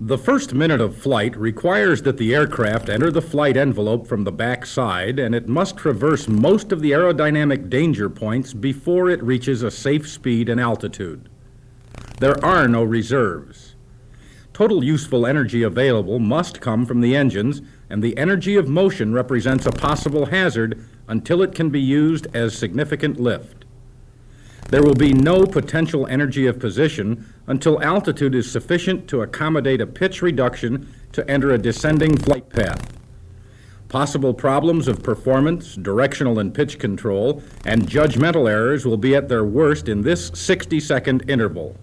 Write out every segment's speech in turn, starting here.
The first minute of flight requires that the aircraft enter the flight envelope from the back side, and it must traverse most of the aerodynamic danger points before it reaches a safe speed and altitude. There are no reserves. Total useful energy available must come from the engines, and the energy of motion represents a possible hazard until it can be used as significant lift. There will be no potential energy of position until altitude is sufficient to accommodate a pitch reduction to enter a descending flight path. Possible problems of performance, directional and pitch control, and judgmental errors will be at their worst in this 60-second interval.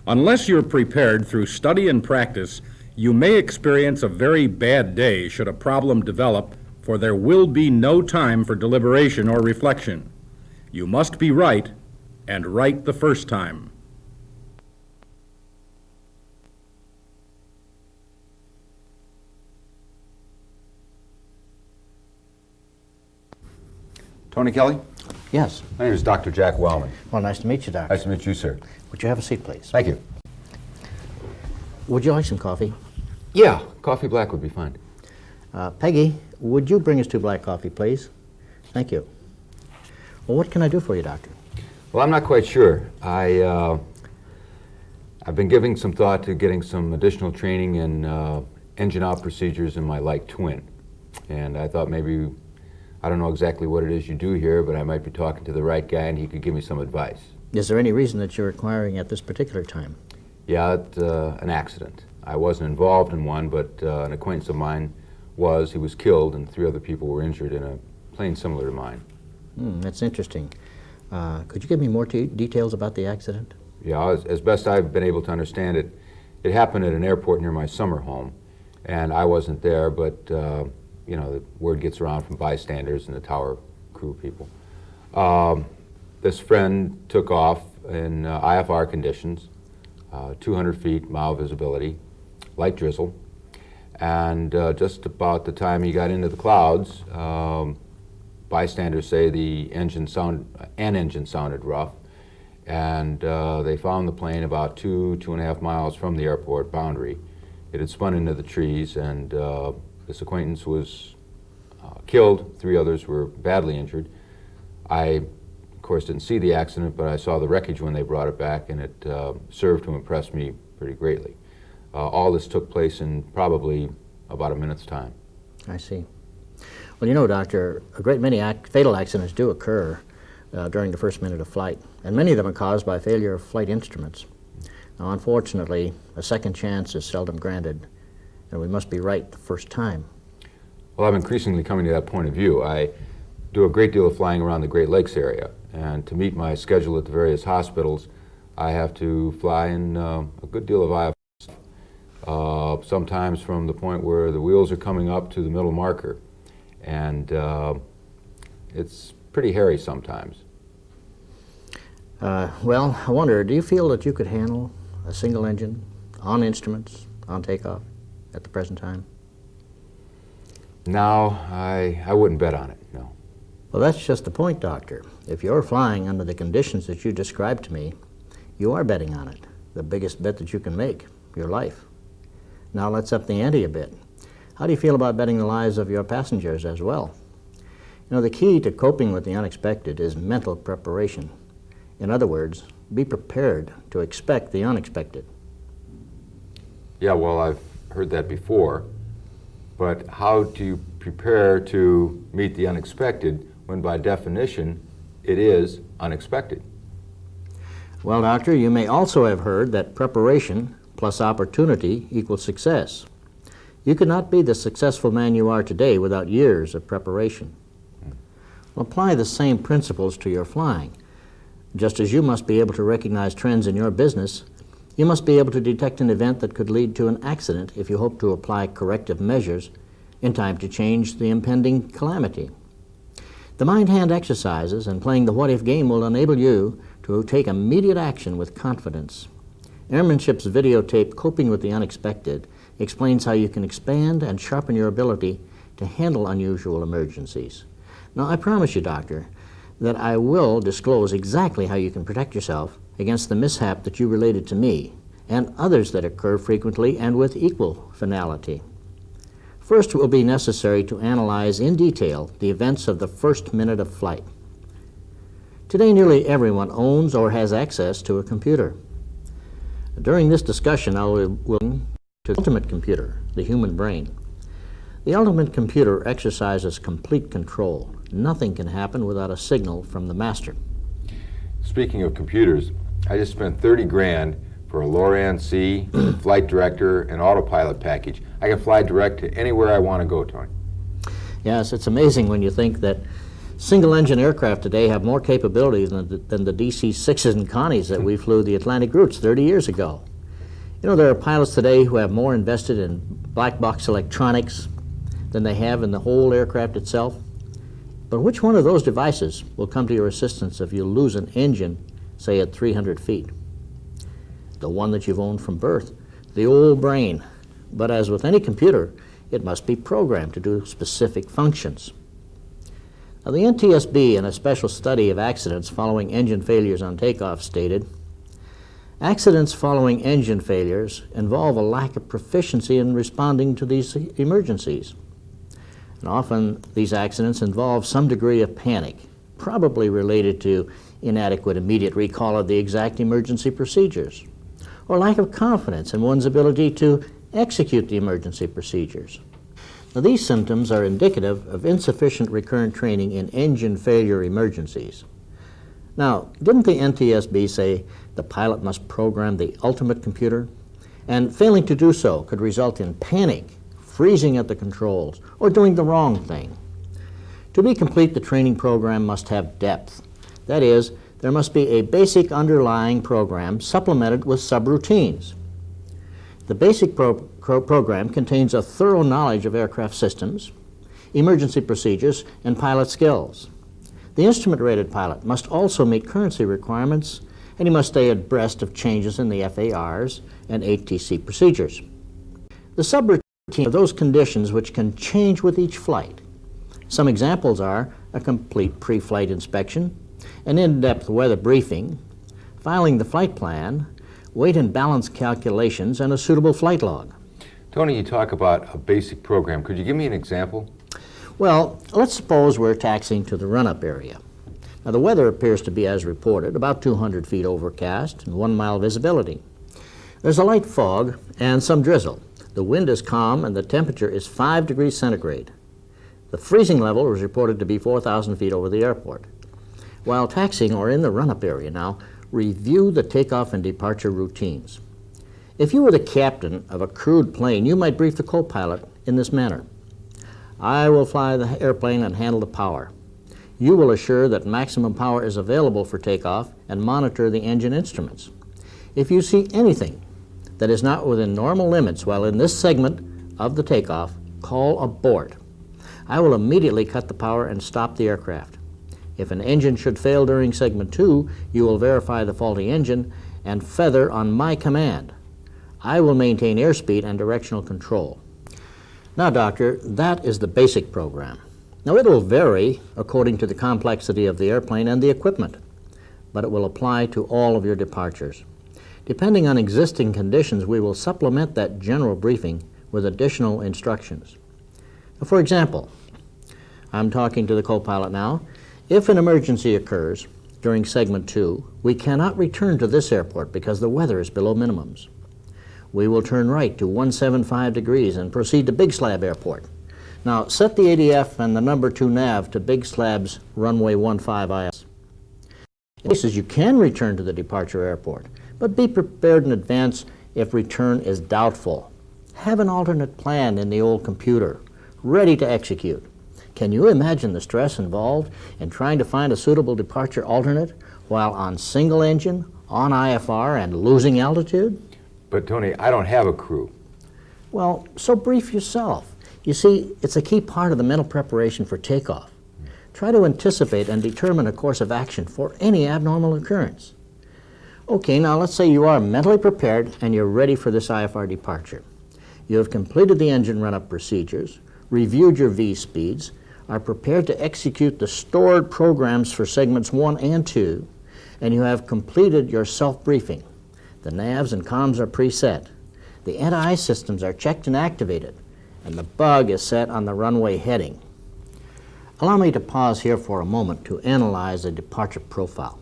Unless you're prepared through study and practice, you may experience a very bad day should a problem develop, for there will be no time for deliberation or reflection. You must be right, and right the first time. Tony Kelly? Yes. My name is Dr. Jack Wellman. Well, nice to meet you, Doctor. Nice to meet you, sir. Would you have a seat, please? Thank you. Would you like some coffee? Yeah, coffee black would be fine. Peggy, would you bring us 2 black coffee, please? Thank you. Well, what can I do for you, Doctor? Well, I'm not quite sure. I've been giving some thought to getting some additional training in engine out procedures in my light twin. And I thought maybe, I don't know exactly what it is you do here, but I might be talking to the right guy and he could give me some advice. Is there any reason that you're inquiring at this particular time? Yeah, an accident. I wasn't involved in one, but an acquaintance of mine was. He was killed and 3 other people were injured in a plane similar to mine. That's interesting. Could you give me more details about the accident? Yeah, as best I've been able to understand it, it happened at an airport near my summer home, and I wasn't there, but you know, the word gets around from bystanders and the tower crew people. This friend took off in IFR conditions, 200 feet, mile visibility, light drizzle, and just about the time he got into the clouds, bystanders say the engine sounded rough, and they found the plane about 2.5 miles from the airport boundary. It had spun into the trees, and this acquaintance was killed. 3 others were badly injured. I, of course, didn't see the accident, but I saw the wreckage when they brought it back, and it served to impress me pretty greatly. All this took place in probably about a minute's time. I see. Well, you know, Doctor, a great many fatal accidents do occur during the first minute of flight, and many of them are caused by failure of flight instruments. Now, unfortunately, a second chance is seldom granted, and we must be right the first time. Well, I'm increasingly coming to that point of view. I do a great deal of flying around the Great Lakes area, and to meet my schedule at the various hospitals, I have to fly in a good deal of IFR, sometimes from the point where the wheels are coming up to the middle marker. And it's pretty hairy sometimes. Well, I wonder, do you feel that you could handle a single engine, on instruments, on takeoff, at the present time? No, I wouldn't bet on it, no. Well, that's just the point, Doctor. If you're flying under the conditions that you described to me, you are betting on it, the biggest bet that you can make, your life. Now let's up the ante a bit. How do you feel about betting the lives of your passengers as well? You know, the key to coping with the unexpected is mental preparation. In other words, be prepared to expect the unexpected. Yeah, well, I've heard that before, but how do you prepare to meet the unexpected when by definition it is unexpected? Well, Doctor, you may also have heard that preparation plus opportunity equals success. You could not be the successful man you are today without years of preparation. Well, apply the same principles to your flying. Just as you must be able to recognize trends in your business, you must be able to detect an event that could lead to an accident if you hope to apply corrective measures in time to change the impending calamity. The mind-hand exercises and playing the what-if game will enable you to take immediate action with confidence. Airmanship's videotape, Coping with the Unexpected, explains how you can expand and sharpen your ability to handle unusual emergencies. Now, I promise you, Doctor, that I will disclose exactly how you can protect yourself against the mishap that you related to me, and others that occur frequently and with equal finality. First, it will be necessary to analyze in detail the events of the first minute of flight. Today, nearly everyone owns or has access to a computer. During this discussion, I will to the ultimate computer, the human brain. The ultimate computer exercises complete control. Nothing can happen without a signal from the master. Speaking of computers, I just spent 30 grand for a LORAN-C, flight director, and autopilot package. I can fly direct to anywhere I want to go, Tony. Yes, it's amazing when you think that single-engine aircraft today have more capability than the DC-6s and Connies that we flew the Atlantic routes 30 years ago. You know, there are pilots today who have more invested in black box electronics than they have in the whole aircraft itself. But which one of those devices will come to your assistance if you lose an engine, say at 300 feet? The one that you've owned from birth, the old brain. But as with any computer, it must be programmed to do specific functions. Now, the NTSB, in a special study of accidents following engine failures on takeoff, stated, accidents following engine failures involve a lack of proficiency in responding to these emergencies. And often these accidents involve some degree of panic, probably related to inadequate immediate recall of the exact emergency procedures, or lack of confidence in one's ability to execute the emergency procedures. Now, these symptoms are indicative of insufficient recurrent training in engine failure emergencies. Now, didn't the NTSB say the pilot must program the ultimate computer? And failing to do so could result in panic, freezing at the controls, or doing the wrong thing. To be complete, the training program must have depth. That is, there must be a basic underlying program supplemented with subroutines. The basic program contains a thorough knowledge of aircraft systems, emergency procedures, and pilot skills. The instrument-rated pilot must also meet currency requirements, and he must stay abreast of changes in the FARs and ATC procedures. The subroutines are those conditions which can change with each flight. Some examples are a complete pre-flight inspection, an in-depth weather briefing, filing the flight plan, weight and balance calculations, and a suitable flight log. Tony, you talk about a basic program. Could you give me an example? Well, let's suppose we're taxiing to the run-up area. Now, the weather appears to be as reported, about 200 feet overcast and 1 mile visibility. There's a light fog and some drizzle. The wind is calm and the temperature is 5 degrees centigrade. The freezing level was reported to be 4,000 feet over the airport. While taxiing or in the run-up area now, review the takeoff and departure routines. If you were the captain of a crewed plane, you might brief the co-pilot in this manner. I will fly the airplane and handle the power. You will assure that maximum power is available for takeoff and monitor the engine instruments. If you see anything that is not within normal limits while in this segment of the takeoff, call abort. I will immediately cut the power and stop the aircraft. If an engine should fail during segment 2, you will verify the faulty engine and feather on my command. I will maintain airspeed and directional control. Now, Doctor, that is the basic program. Now, it will vary according to the complexity of the airplane and the equipment, but it will apply to all of your departures. Depending on existing conditions, we will supplement that general briefing with additional instructions. For example, I'm talking to the co-pilot now. If an emergency occurs during segment 2, we cannot return to this airport because the weather is below minimums. We will turn right to 175 degrees and proceed to Big Slab Airport. Now, set the ADF and the number 2 nav to Big Slab's runway 15 IS. In cases, you can return to the departure airport, but be prepared in advance if return is doubtful. Have an alternate plan in the old computer, ready to execute. Can you imagine the stress involved in trying to find a suitable departure alternate while on single engine, on IFR, and losing altitude? But Tony, I don't have a crew. Well, so brief yourself. You see, it's a key part of the mental preparation for takeoff. Try to anticipate and determine a course of action for any abnormal occurrence. Okay, now let's say you are mentally prepared and you're ready for this IFR departure. You have completed the engine run-up procedures, reviewed your V speeds, are prepared to execute the stored programs for segments 1 and 2, and you have completed your self-briefing. The navs and comms are preset. The anti-ice systems are checked and activated, and the bug is set on the runway heading. Allow me to pause here for a moment to analyze the departure profile.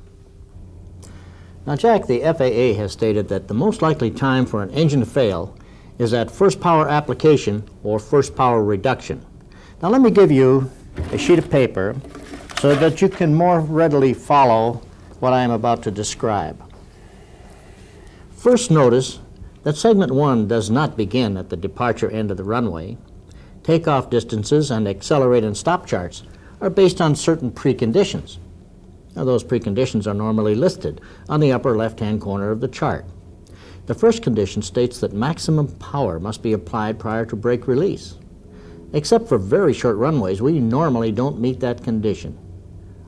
Now, Jack, the FAA has stated that the most likely time for an engine to fail is at first power application or first power reduction. Now, let me give you a sheet of paper so that you can more readily follow what I am about to describe. First, notice that segment 1 does not begin at the departure end of the runway. Takeoff distances and accelerate and stop charts are based on certain preconditions. Now, those preconditions are normally listed on the upper left-hand corner of the chart. The first condition states that maximum power must be applied prior to brake release. Except for very short runways, we normally don't meet that condition.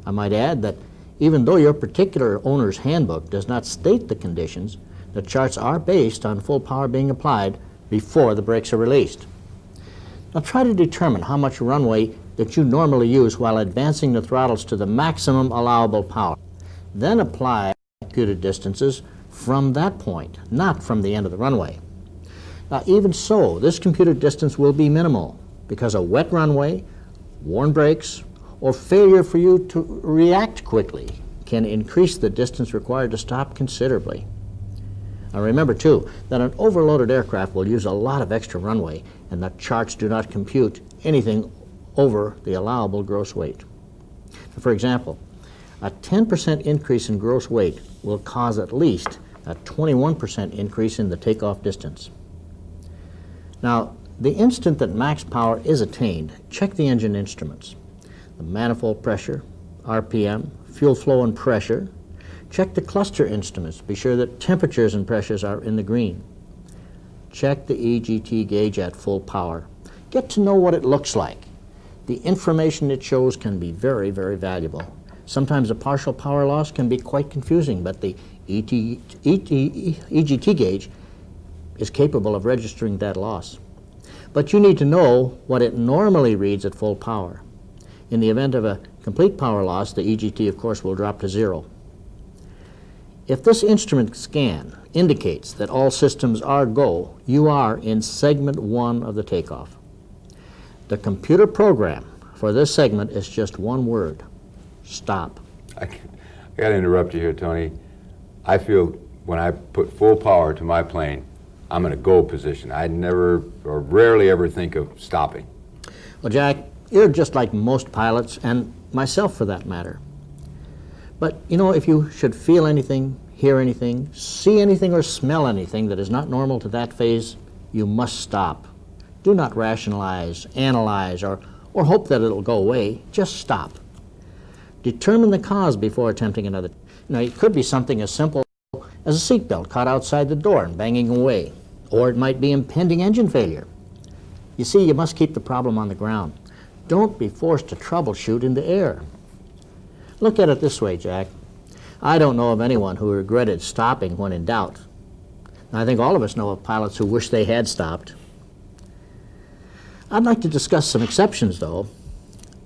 I might add that even though your particular owner's handbook does not state the conditions, the charts are based on full power being applied before the brakes are released. Now try to determine how much runway that you normally use while advancing the throttles to the maximum allowable power. Then apply computed distances from that point, not from the end of the runway. Now even so, this computed distance will be minimal because a wet runway, worn brakes, or failure for you to react quickly can increase the distance required to stop considerably. Now remember too that an overloaded aircraft will use a lot of extra runway, and the charts do not compute anything over the allowable gross weight. For example, a 10% increase in gross weight will cause at least a 21% increase in the takeoff distance. Now, the instant that max power is attained, check the engine instruments. The manifold pressure, RPM, fuel flow and pressure. Check the cluster instruments. Be sure that temperatures and pressures are in the green. Check the EGT gauge at full power. Get to know what it looks like. The information it shows can be very, very valuable. Sometimes a partial power loss can be quite confusing, but the EGT gauge is capable of registering that loss. But you need to know what it normally reads at full power. In the event of a complete power loss, the EGT, of course, will drop to 0. If this instrument scan indicates that all systems are go, you are in segment 1 of the takeoff. The computer program for this segment is just one word: stop. I got to interrupt you here, Tony. I feel when I put full power to my plane, I'm in a go position. I never or rarely ever think of stopping. Well, Jack, you're just like most pilots, and myself for that matter. But, you know, if you should feel anything, hear anything, see anything, or smell anything that is not normal to that phase, you must stop. Do not rationalize, analyze, or hope that it'll go away. Just stop. Determine the cause before attempting another. Now, it could be something as simple as a seatbelt caught outside the door and banging away, or it might be impending engine failure. You see, you must keep the problem on the ground. Don't be forced to troubleshoot in the air. Look at it this way, Jack. I don't know of anyone who regretted stopping when in doubt. I think all of us know of pilots who wish they had stopped. I'd like to discuss some exceptions, though.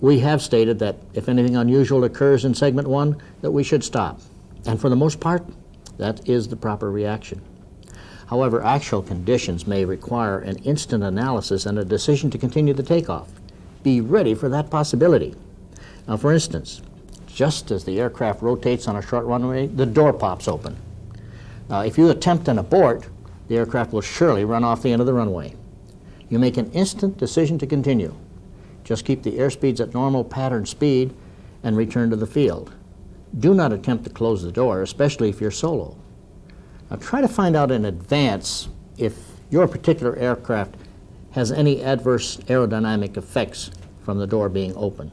We have stated that if anything unusual occurs in segment 1, that we should stop. And for the most part, that is the proper reaction. However, actual conditions may require an instant analysis and a decision to continue the takeoff. Be ready for that possibility. Now, for instance, just as the aircraft rotates on a short runway, the door pops open. Now, if you attempt an abort, the aircraft will surely run off the end of the runway. You make an instant decision to continue. Just keep the airspeeds at normal pattern speed and return to the field. Do not attempt to close the door, especially if you're solo. Now, try to find out in advance if your particular aircraft has any adverse aerodynamic effects from the door being open.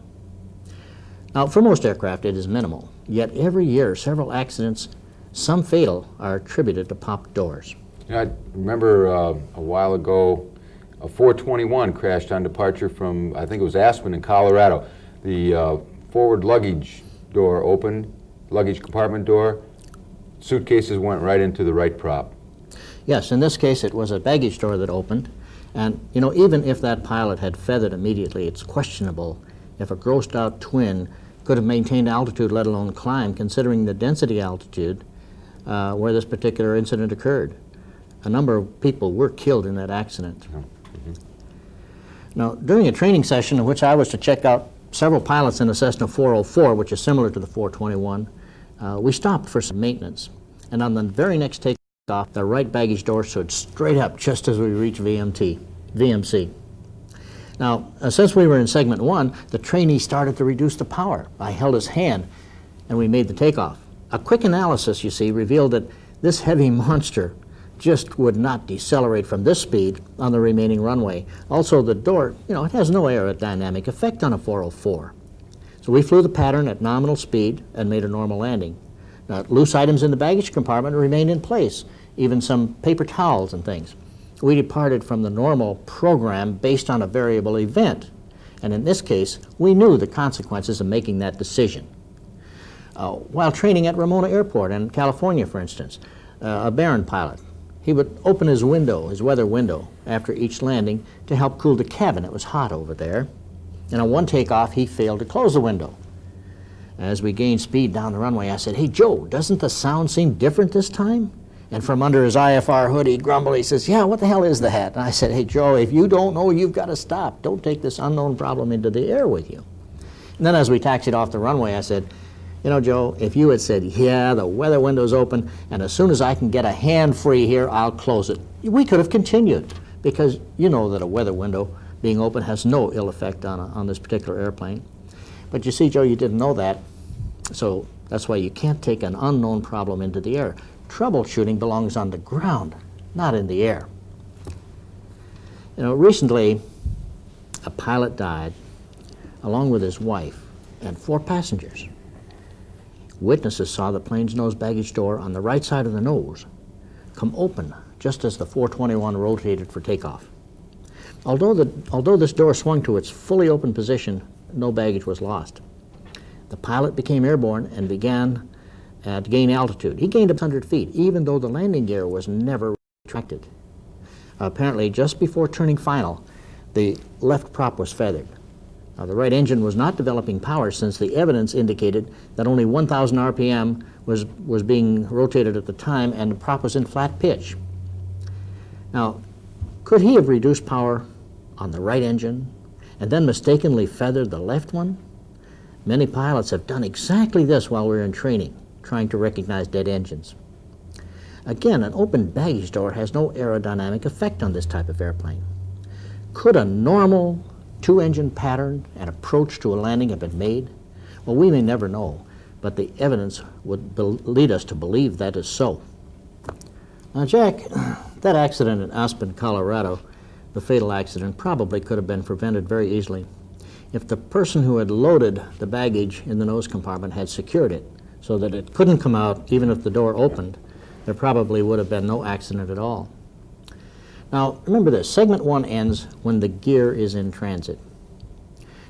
Now, for most aircraft, it is minimal, yet every year several accidents, some fatal, are attributed to popped doors. You know, I remember a while ago, a 421 crashed on departure from, I think it was Aspen in Colorado. The forward luggage door opened, luggage compartment door, suitcases went right into the right prop. Yes, in this case it was a baggage door that opened, and you know, even if that pilot had feathered immediately, it's questionable if a grossed out twin could have maintained altitude, let alone climb, considering the density altitude where this particular incident occurred. A number of people were killed in that accident. Now, during a training session in which I was to check out several pilots in a Cessna 404, which is similar to the 421, we stopped for some maintenance. And on the very next takeoff, the right baggage door stood straight up just as we reached VMC. Now, since we were in segment 1, the trainee started to reduce the power. I held his hand and we made the takeoff. A quick analysis, you see, revealed that this heavy monster just would not decelerate from this speed on the remaining runway. Also, the door, it has no aerodynamic effect on a 404. So we flew the pattern at nominal speed and made a normal landing. Now, loose items in the baggage compartment remained in place, even some paper towels and things. We departed from the normal program based on a variable event. And in this case, we knew the consequences of making that decision. While training at Ramona Airport in California, for instance, a Baron pilot, he would open his window, his weather window, after each landing to help cool the cabin. It was hot over there. And on one takeoff, he failed to close the window. As we gained speed down the runway, I said, "Hey, Joe, doesn't the sound seem different this time?" And from under his IFR hood, he grumbled. He says, "Yeah, what the hell is that?" And I said, "Hey, Joe, if you don't know, you've got to stop. Don't take this unknown problem into the air with you." And then as we taxied off the runway, I said, Joe, if you had said, "Yeah, the weather window's open, and as soon as I can get a hand free here, I'll close it," we could have continued, because you know that a weather window being open has no ill effect on this particular airplane. But you see, Joe, you didn't know that, so that's why you can't take an unknown problem into the air. Troubleshooting belongs on the ground, not in the air. Recently, a pilot died, along with his wife and 4 passengers. Witnesses saw the plane's nose baggage door on the right side of the nose come open just as the 421 rotated for takeoff. Although this door swung to its fully open position, no baggage was lost. The pilot became airborne and began to gain altitude. He gained 100 feet, even though the landing gear was never retracted. Apparently, just before turning final, the left prop was feathered. The right engine was not developing power, since the evidence indicated that only 1,000 RPM was being rotated at the time, and the prop was in flat pitch. Now, could he have reduced power on the right engine and then mistakenly feathered the left one? Many pilots have done exactly this while we're in training, trying to recognize dead engines. Again, an open baggage door has no aerodynamic effect on this type of airplane. Could a normal 2-engine pattern and approach to a landing have been made? Well, we may never know, but the evidence would lead us to believe that is so. Now, Jack, that accident in Aspen, Colorado, the fatal accident, probably could have been prevented very easily if the person who had loaded the baggage in the nose compartment had secured it so that it couldn't come out even if the door opened. There probably would have been no accident at all. Now, remember this, segment 1 ends when the gear is in transit.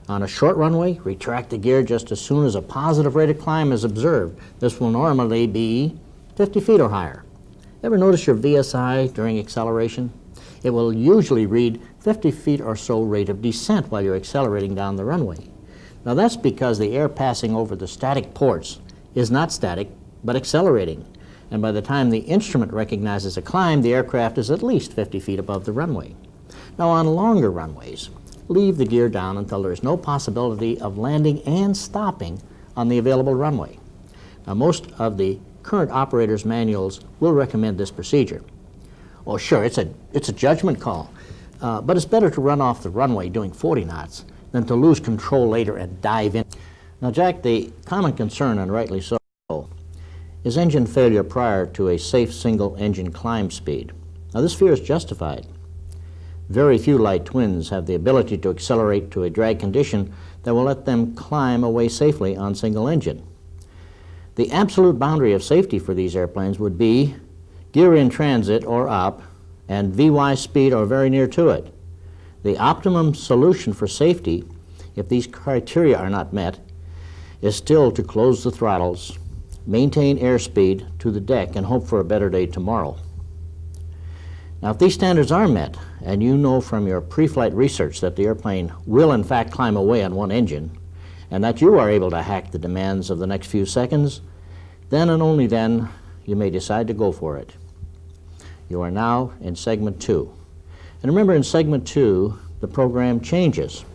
On a short runway, retract the gear just as soon as a positive rate of climb is observed. This will normally be 50 feet or higher. Ever notice your VSI during acceleration? It will usually read 50 feet or so rate of descent while you're accelerating down the runway. Now that's because the air passing over the static ports is not static, but accelerating. And by the time the instrument recognizes a climb, the aircraft is at least 50 feet above the runway. Now on longer runways, leave the gear down until there is no possibility of landing and stopping on the available runway. Now most of the current operators' manuals will recommend this procedure. Oh sure, it's a judgment call, but it's better to run off the runway doing 40 knots than to lose control later and dive in. Now Jack, the common concern, and rightly so, is engine failure prior to a safe single-engine climb speed. Now this fear is justified. Very few light twins have the ability to accelerate to a drag condition that will let them climb away safely on single engine. The absolute boundary of safety for these airplanes would be gear in transit or up and VY speed or very near to it. The optimum solution for safety, if these criteria are not met, is still to close the throttles, maintain airspeed to the deck, and hope for a better day tomorrow. Now, if these standards are met, and you know from your pre-flight research that the airplane will in fact climb away on one engine, and that you are able to hack the demands of the next few seconds, then and only then you may decide to go for it. You are now in segment 2. And remember, in segment 2, the program changes.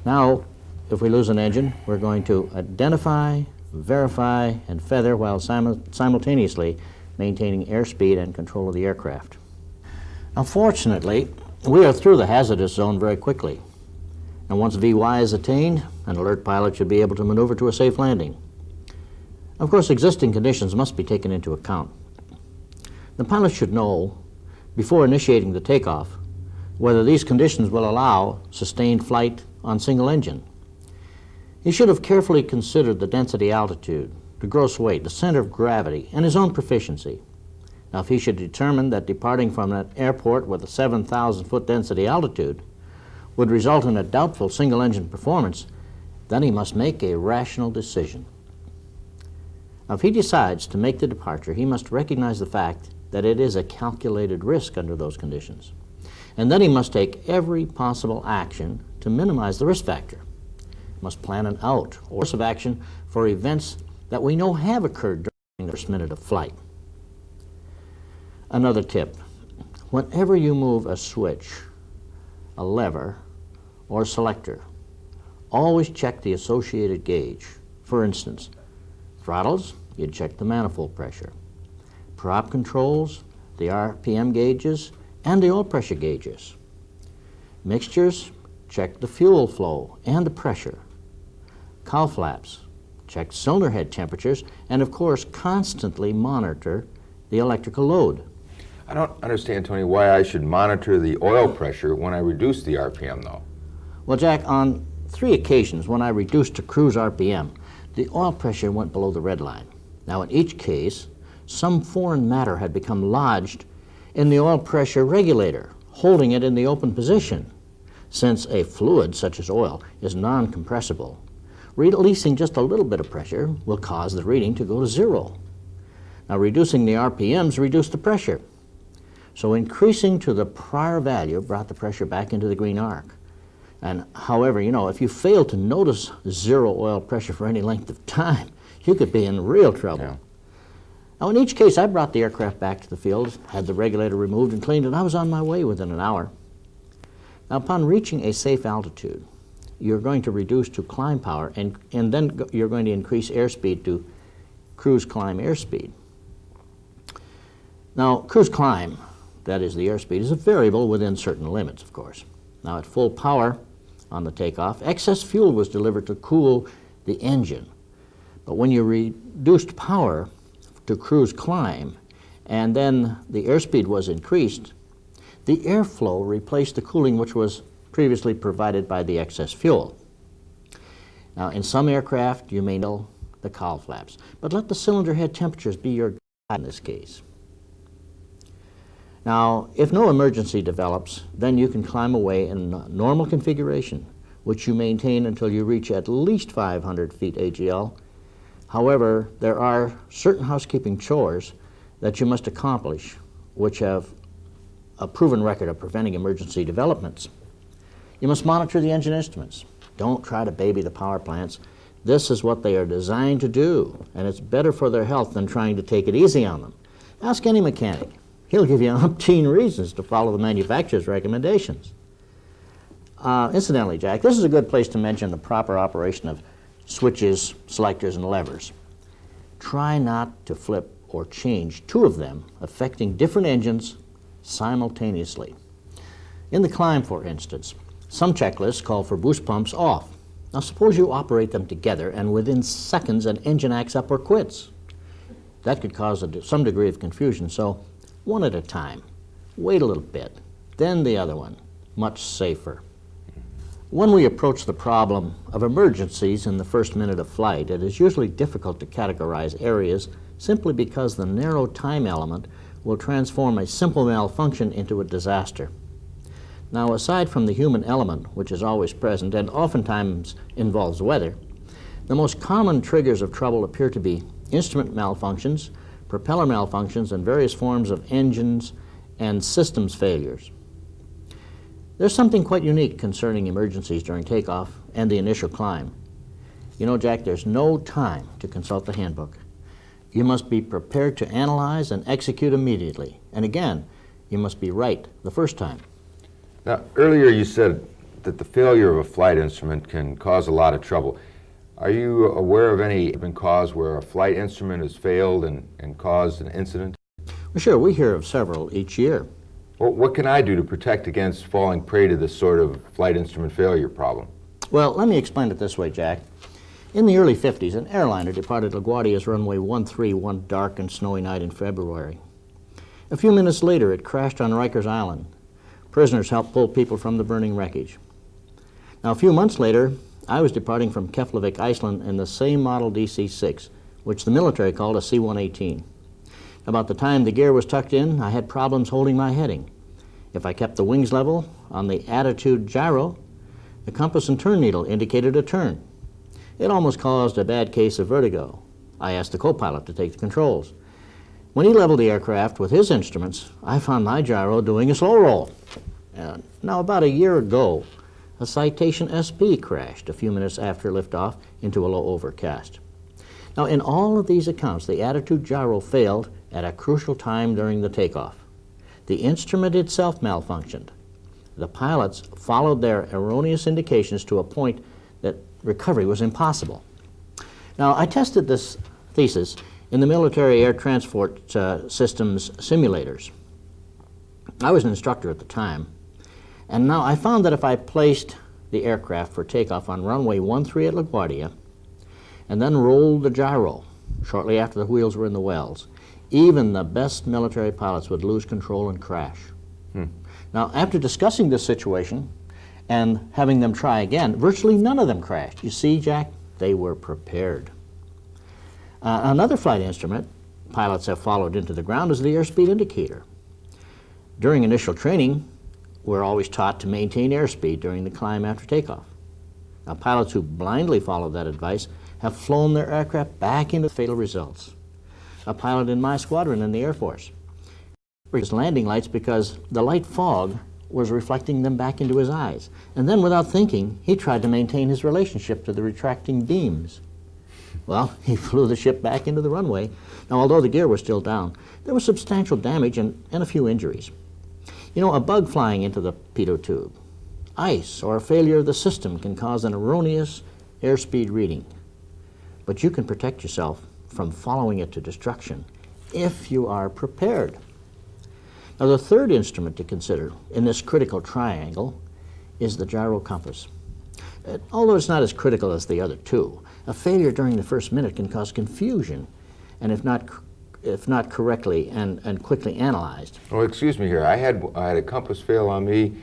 Now, if we lose an engine, we're going to identify, verify, and feather while simultaneously maintaining airspeed and control of the aircraft. Now, fortunately, we are through the hazardous zone very quickly. And once VY is attained, an alert pilot should be able to maneuver to a safe landing. Of course, existing conditions must be taken into account. The pilot should know, before initiating the takeoff, whether these conditions will allow sustained flight on single engine. He should have carefully considered the density altitude, the gross weight, the center of gravity, and his own proficiency. Now, if he should determine that departing from an airport with a 7,000-foot density altitude would result in a doubtful single-engine performance, then he must make a rational decision. Now, if he decides to make the departure, he must recognize the fact that it is a calculated risk under those conditions. And then he must take every possible action to minimize the risk factor. He must plan an out or course of action for events that we know have occurred during the first minute of flight. Another tip: whenever you move a switch, a lever, or selector, always check the associated gauge. For instance, throttles, you'd check the manifold pressure. Prop controls, the RPM gauges, and the oil pressure gauges. Mixtures, check the fuel flow and the pressure. Cowl flaps, check cylinder head temperatures, and of course, constantly monitor the electrical load. I don't understand, Tony, why I should monitor the oil pressure when I reduce the RPM, though. Well, Jack, on 3 occasions when I reduced to cruise RPM, the oil pressure went below the red line. Now, in each case, some foreign matter had become lodged in the oil pressure regulator, holding it in the open position. Since a fluid, such as oil, is non-compressible, releasing just a little bit of pressure will cause the reading to go to 0. Now, reducing the RPMs reduced the pressure. So increasing to the prior value brought the pressure back into the green arc. And however, if you fail to notice 0 oil pressure for any length of time, you could be in real trouble. Yeah. Now, in each case, I brought the aircraft back to the field, had the regulator removed and cleaned, and I was on my way within an hour. Now, upon reaching a safe altitude, you're going to reduce to climb power, and then you're going to increase airspeed to cruise climb airspeed. Now, cruise climb, that is the airspeed, is a variable within certain limits, of course. Now, at full power on the takeoff, excess fuel was delivered to cool the engine. But when you reduced power to cruise climb, and then the airspeed was increased, the airflow replaced the cooling which was previously provided by the excess fuel. Now, in some aircraft, you may know the cowl flaps, but let the cylinder head temperatures be your guide in this case. Now, if no emergency develops, then you can climb away in normal configuration, which you maintain until you reach at least 500 feet AGL. However, there are certain housekeeping chores that you must accomplish, which have a proven record of preventing emergency developments. You must monitor the engine instruments. Don't try to baby the power plants. This is what they are designed to do, and it's better for their health than trying to take it easy on them. Ask any mechanic. He'll give you umpteen reasons to follow the manufacturer's recommendations. Incidentally, Jack, this is a good place to mention the proper operation of switches, selectors, and levers. Try not to flip or change 2 of them, affecting different engines simultaneously. In the climb, for instance, some checklists call for boost pumps off. Now, suppose you operate them together and within seconds an engine acts up or quits. That could cause some degree of confusion, so one at a time. Wait a little bit, then the other one. Much safer. When we approach the problem of emergencies in the first minute of flight, it is usually difficult to categorize areas simply because the narrow time element will transform a simple malfunction into a disaster. Now, aside from the human element, which is always present and oftentimes involves weather, the most common triggers of trouble appear to be instrument malfunctions, propeller malfunctions, and various forms of engines and systems failures. There's something quite unique concerning emergencies during takeoff and the initial climb. You know, Jack, there's no time to consult the handbook. You must be prepared to analyze and execute immediately. And again, you must be right the first time. Now, earlier you said that the failure of a flight instrument can cause a lot of trouble. Are you aware of any cause where a flight instrument has failed and caused an incident? Well, sure, we hear of several each year. Well, what can I do to protect against falling prey to this sort of flight instrument failure problem? Well, let me explain it this way, Jack. In the early 50s, an airliner departed LaGuardia's runway 13 one dark and snowy night in February. A few minutes later, it crashed on Rikers Island. Prisoners helped pull people from the burning wreckage. Now, a few months later, I was departing from Keflavik, Iceland in the same model DC-6, which the military called a C-118. About the time the gear was tucked in, I had problems holding my heading. If I kept the wings level on the attitude gyro, the compass and turn needle indicated a turn. It almost caused a bad case of vertigo. I asked the co-pilot to take the controls. When he leveled the aircraft with his instruments, I found my gyro doing a slow roll. Now, about a year ago, a Citation SP crashed a few minutes after liftoff into a low overcast. Now, in all of these accounts, the attitude gyro failed at a crucial time during the takeoff. The instrument itself malfunctioned. The pilots followed their erroneous indications to a point that recovery was impossible. Now, I tested this thesis in the military air transport systems simulators. I was an instructor at the time, and now I found that if I placed the aircraft for takeoff on runway 13 at LaGuardia and then rolled the gyro shortly after the wheels were in the wells, even the best military pilots would lose control and crash. Now, after discussing this situation and having them try again, virtually none of them crashed. You see, Jack, they were prepared. Another flight instrument pilots have followed into the ground is the airspeed indicator. During initial training, we're always taught to maintain airspeed during the climb after takeoff. Now, pilots who blindly follow that advice have flown their aircraft back into fatal results. A pilot in my squadron in the Air Force his landing lights because the light fog was reflecting them back into his eyes. And then, without thinking, he tried to maintain his relationship to the retracting beams. Well, he flew the ship back into the runway. Now, although the gear was still down, there was substantial damage and a few injuries. You know, a bug flying into the pitot tube, ice, or a failure of the system can cause an erroneous airspeed reading. But you can protect yourself from following it to destruction if you are prepared. Now, the third instrument to consider in this critical triangle is the gyro compass. Although it's not as critical as the other two, a failure during the first minute can cause confusion, and if not correctly and quickly analyzed. Oh, excuse me here. I had a compass fail on me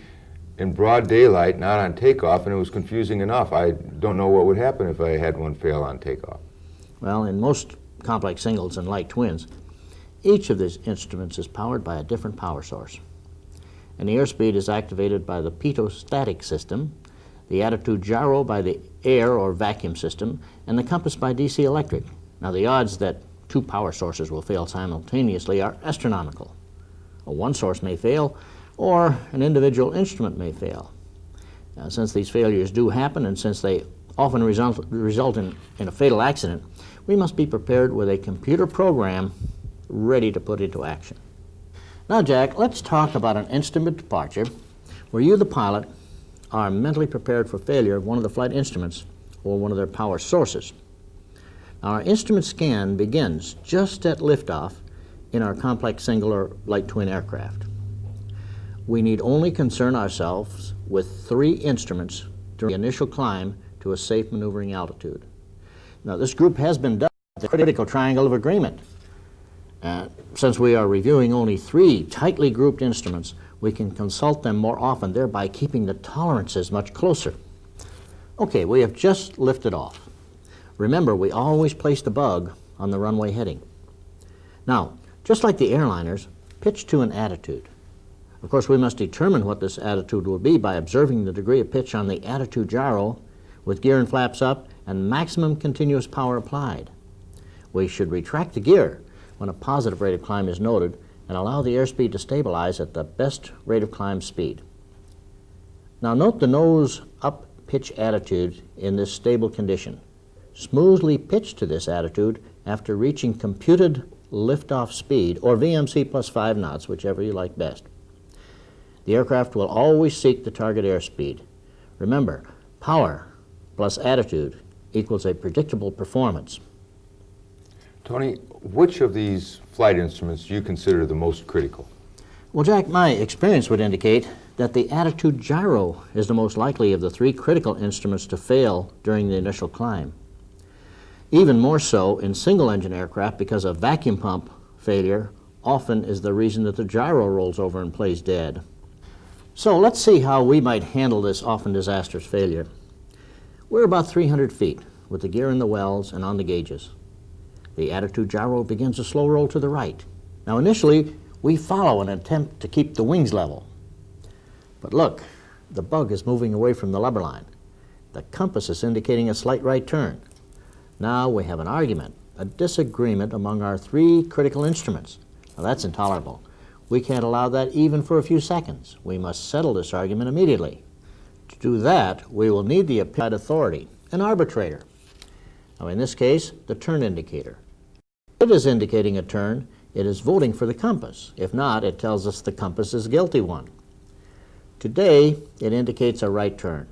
in broad daylight, not on takeoff, and it was confusing enough. I don't know what would happen if I had one fail on takeoff. Well, in most complex singles and light twins, each of these instruments is powered by a different power source. And the airspeed is activated by the pitot-static system, the attitude gyro by the air or vacuum system, and the compass by DC electric. Now, the odds that two power sources will fail simultaneously are astronomical. One source may fail, or an individual instrument may fail. Since these failures do happen, and since they often result in a fatal accident, we must be prepared with a computer program ready to put into action. Now, Jack, let's talk about an instrument departure where you, the pilot, are mentally prepared for failure of one of the flight instruments or one of their power sources. Now, our instrument scan begins just at liftoff in our complex single or light twin aircraft. We need only concern ourselves with 3 instruments during the initial climb to a safe maneuvering altitude. Now, this group has been dubbed the critical triangle of agreement. Since we are reviewing only 3 tightly grouped instruments, we can consult them more often, thereby keeping the tolerances much closer. Okay, we have just lifted off. Remember, we always place the bug on the runway heading. Now, just like the airliners, pitch to an attitude. Of course, we must determine what this attitude will be by observing the degree of pitch on the attitude gyro with gear and flaps up and maximum continuous power applied. We should retract the gear when a positive rate of climb is noted and allow the airspeed to stabilize at the best rate of climb speed. Now, note the nose up pitch attitude in this stable condition. Smoothly pitch to this attitude after reaching computed liftoff speed, or VMC plus 5 knots, whichever you like best. The aircraft will always seek the target airspeed. Remember, power plus attitude equals a predictable performance. Tony, which of these flight instruments do you consider the most critical? Well, Jack, my experience would indicate that the attitude gyro is the most likely of the 3 critical instruments to fail during the initial climb. Even more so in single-engine aircraft, because a vacuum pump failure often is the reason that the gyro rolls over and plays dead. So let's see how we might handle this often disastrous failure. We're about 300 feet with the gear in the wells and on the gauges. The attitude gyro begins a slow roll to the right. Now initially, we follow an attempt to keep the wings level. But look, the bug is moving away from the lubber line. The compass is indicating a slight right turn. Now we have an argument, a disagreement among our 3 critical instruments. Now that's intolerable. We can't allow that even for a few seconds. We must settle this argument immediately. To do that, we will need the applied authority, an arbitrator. Now in this case, the turn indicator. If it is indicating a turn, it is voting for the compass. If not, it tells us the compass is a guilty one. Today, it indicates a right turn.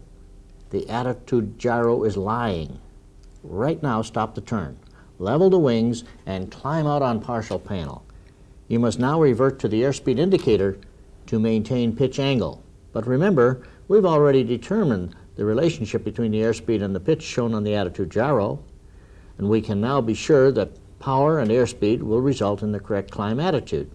The attitude gyro is lying. Right now, stop the turn. Level the wings and climb out on partial panel. You must now revert to the airspeed indicator to maintain pitch angle. But remember, we've already determined the relationship between the airspeed and the pitch shown on the attitude gyro, and we can now be sure that power and airspeed will result in the correct climb attitude.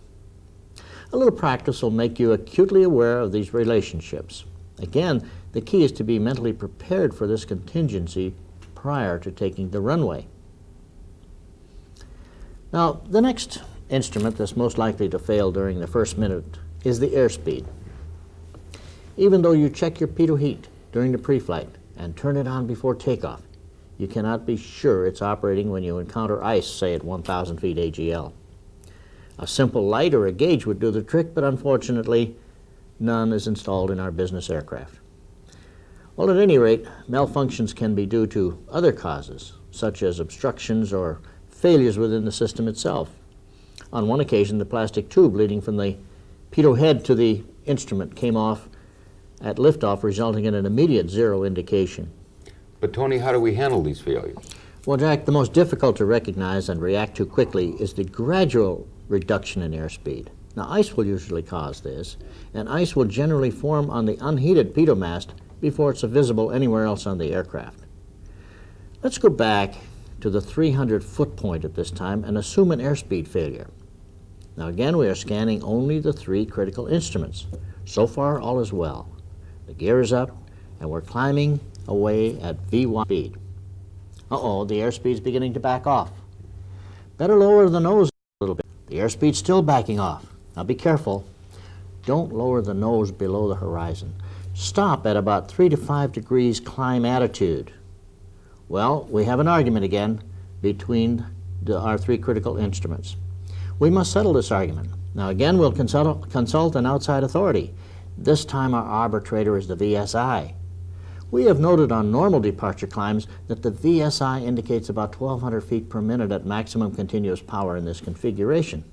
A little practice will make you acutely aware of these relationships. Again, the key is to be mentally prepared for this contingency prior to taking the runway. Now, the next instrument that's most likely to fail during the first minute is the airspeed. Even though you check your pitot heat during the pre-flight and turn it on before takeoff, you cannot be sure it's operating when you encounter ice, say at 1,000 feet AGL. A simple light or a gauge would do the trick, but unfortunately, none is installed in our business aircraft. Well, at any rate, malfunctions can be due to other causes, such as obstructions or failures within the system itself. On one occasion, the plastic tube leading from the pitot head to the instrument came off at liftoff, resulting in an immediate zero indication. But Tony, how do we handle these failures? Well, Jack, the most difficult to recognize and react to quickly is the gradual reduction in airspeed. Now, ice will usually cause this, and ice will generally form on the unheated pitot mast before it's visible anywhere else on the aircraft. Let's go back to the 300-foot point at this time and assume an airspeed failure. Now again, we are scanning only the 3 critical instruments. So far, all is well. The gear is up, and we're climbing away at V1 speed. Uh-oh, the airspeed's beginning to back off. Better lower the nose a little bit. The airspeed's still backing off. Now be careful. Don't lower the nose below the horizon. Stop at about 3 to 5 degrees climb attitude. Well, we have an argument again between our 3 critical instruments. We must settle this argument. Now again, we'll consult an outside authority. This time our arbitrator is the VSI. We have noted on normal departure climbs that the VSI indicates about 1,200 feet per minute at maximum continuous power in this configuration.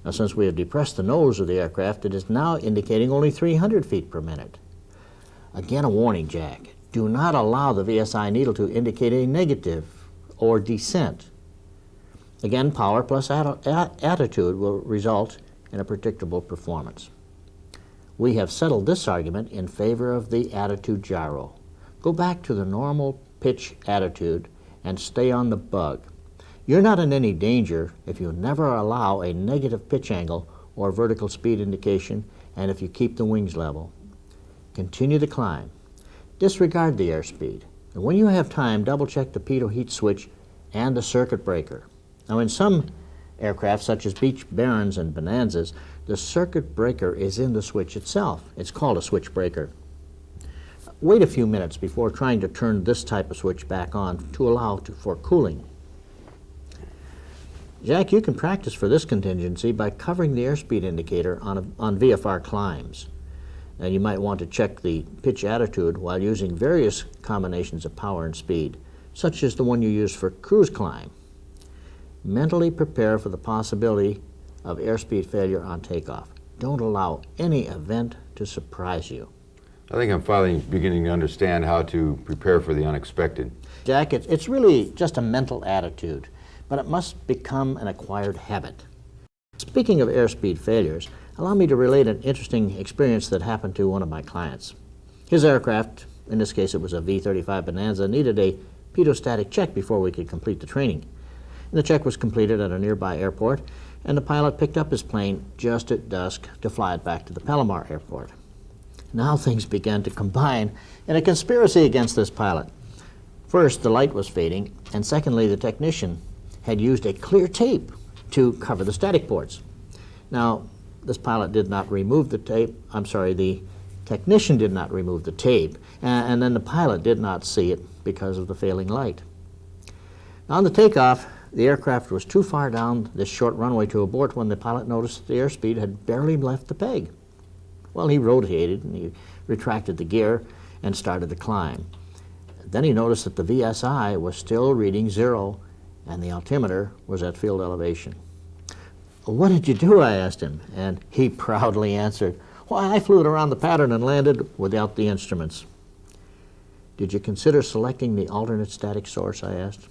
Now, since we have depressed the nose of the aircraft, it is now indicating only 300 feet per minute. Again, a warning, Jack. Do not allow the VSI needle to indicate a negative or descent. Again, power plus attitude will result in a predictable performance. We have settled this argument in favor of the attitude gyro. Go back to the normal pitch attitude and stay on the bug. You're not in any danger if you never allow a negative pitch angle or vertical speed indication, and if you keep the wings level. Continue the climb. Disregard the airspeed. And when you have time, double check the pitot heat switch and the circuit breaker. Now in some aircraft, such as Beech Barons and Bonanzas, the circuit breaker is in the switch itself. It's called a switch breaker. Wait a few minutes before trying to turn this type of switch back on to allow for cooling. Jack, you can practice for this contingency by covering the airspeed indicator on VFR climbs. And you might want to check the pitch attitude while using various combinations of power and speed, such as the one you use for cruise climb. Mentally prepare for the possibility of airspeed failure on takeoff. Don't allow any event to surprise you. I think I'm finally beginning to understand how to prepare for the unexpected. Jack, it's really just a mental attitude, but it must become an acquired habit. Speaking of airspeed failures, allow me to relate an interesting experience that happened to one of my clients. His aircraft, in this case it was a V-35 Bonanza, needed a pedostatic check before we could complete the training. And the check was completed at a nearby airport, and the pilot picked up his plane just at dusk to fly it back to the Palomar Airport. Now things began to combine in a conspiracy against this pilot. First, the light was fading, and secondly, the technician had used a clear tape to cover the static ports. Now, this pilot did not remove the tape, the technician did not remove the tape, and then the pilot did not see it because of the failing light. Now, on the takeoff, the aircraft was too far down this short runway to abort when the pilot noticed the airspeed had barely left the peg. Well, he rotated and he retracted the gear and started the climb. Then he noticed that the VSI was still reading 0 and the altimeter was at field elevation. "What did you do?" I asked him, and he proudly answered, "Why, I flew it around the pattern and landed without the instruments." "Did you consider selecting the alternate static source?" I asked.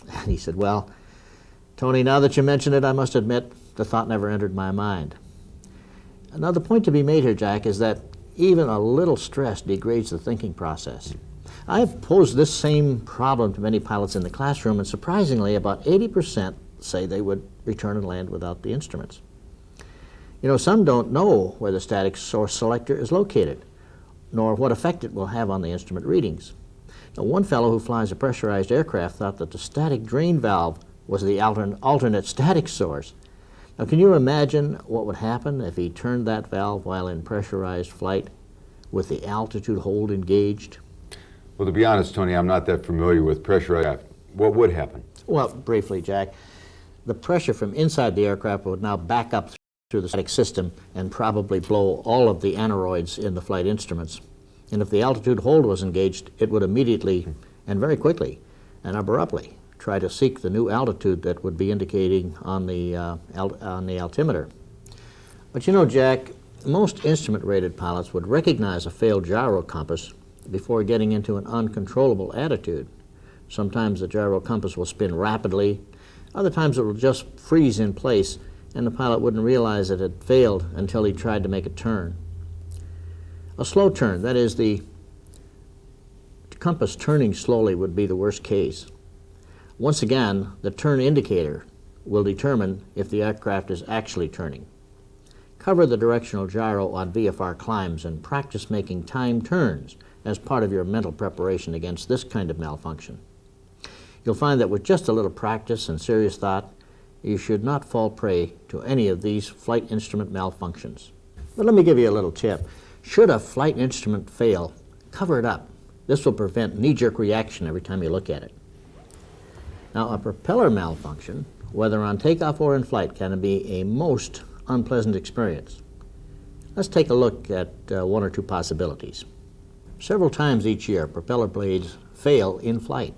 And he said, "Well, Tony, now that you mention it, I must admit the thought never entered my mind." Now, the point to be made here, Jack, is that even a little stress degrades the thinking process. I have posed this same problem to many pilots in the classroom, and surprisingly, about 80% say they would return and land without the instruments. You know, some don't know where the static source selector is located, nor what effect it will have on the instrument readings. Now, one fellow who flies a pressurized aircraft thought that the static drain valve was the alternate static source. Now, can you imagine what would happen if he turned that valve while in pressurized flight with the altitude hold engaged? Well, to be honest, Tony, I'm not that familiar with pressurized aircraft. What would happen? Well, briefly, Jack, the pressure from inside the aircraft would now back up through the static system and probably blow all of the aneroids in the flight instruments. And if the altitude hold was engaged, it would immediately and very quickly and abruptly try to seek the new altitude that would be indicating on the altimeter. But you know, Jack, most instrument-rated pilots would recognize a failed gyro compass before getting into an uncontrollable attitude. Sometimes the gyro compass will spin rapidly, other times it will just freeze in place, and the pilot wouldn't realize it had failed until he tried to make a turn. A slow turn, that is, the compass turning slowly, would be the worst case. Once again, the turn indicator will determine if the aircraft is actually turning. Cover the directional gyro on VFR climbs and practice making timed turns as part of your mental preparation against this kind of malfunction. You'll find that with just a little practice and serious thought, you should not fall prey to any of these flight instrument malfunctions. But let me give you a little tip. Should a flight instrument fail, cover it up. This will prevent knee-jerk reaction every time you look at it. Now, a propeller malfunction, whether on takeoff or in flight, can be a most unpleasant experience. Let's take a look at one or two possibilities. Several times each year, propeller blades fail in flight.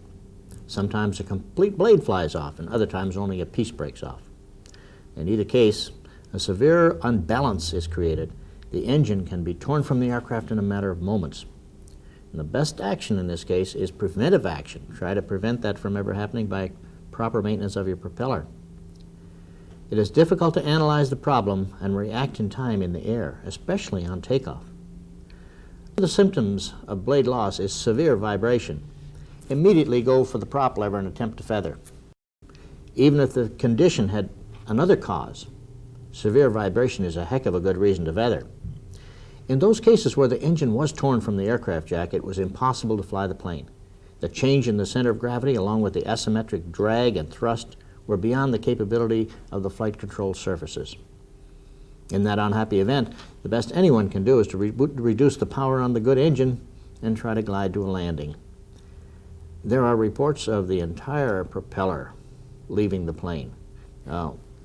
Sometimes a complete blade flies off, and other times only a piece breaks off. In either case, a severe unbalance is created. The engine can be torn from the aircraft in a matter of moments. And the best action in this case is preventive action. Try to prevent that from ever happening by proper maintenance of your propeller. It is difficult to analyze the problem and react in time in the air, especially on takeoff. The symptoms of blade loss is severe vibration. Immediately go for the prop lever and attempt to feather. Even if the condition had another cause, severe vibration is a heck of a good reason to feather. In those cases where the engine was torn from the aircraft jack, it was impossible to fly the plane. The change in the center of gravity, along with the asymmetric drag and thrust, were beyond the capability of the flight control surfaces. In that unhappy event, the best anyone can do is to reduce the power on the good engine and try to glide to a landing. There are reports of the entire propeller leaving the plane.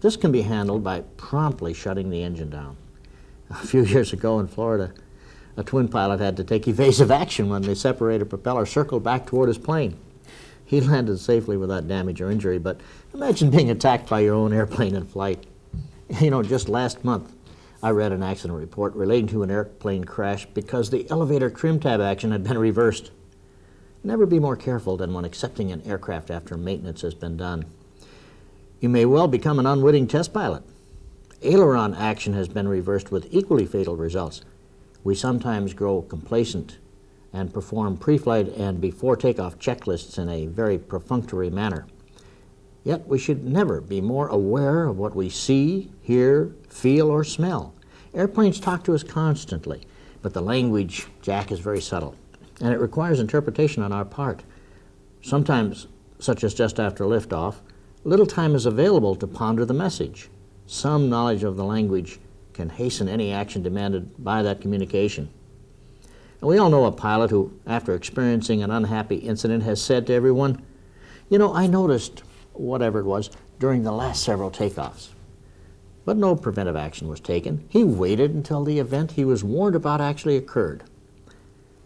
This can be handled by promptly shutting the engine down. A few years ago in Florida, a twin pilot had to take evasive action when the separated propeller circled back toward his plane. He landed safely without damage or injury, but imagine being attacked by your own airplane in flight. You know, just last month, I read an accident report relating to an airplane crash because the elevator trim tab action had been reversed. Never be more careful than when accepting an aircraft after maintenance has been done. You may well become an unwitting test pilot. Aileron action has been reversed with equally fatal results. We sometimes grow complacent and perform pre-flight and before takeoff checklists in a very perfunctory manner. Yet we should never be more aware of what we see, hear, feel, or smell. Airplanes talk to us constantly, but the language, Jack, is very subtle, and it requires interpretation on our part. Sometimes, such as just after liftoff, little time is available to ponder the message. Some knowledge of the language can hasten any action demanded by that communication. And we all know a pilot who, after experiencing an unhappy incident, has said to everyone, "You know, I noticed whatever it was during the last several takeoffs." But no preventive action was taken. He waited until the event he was warned about actually occurred.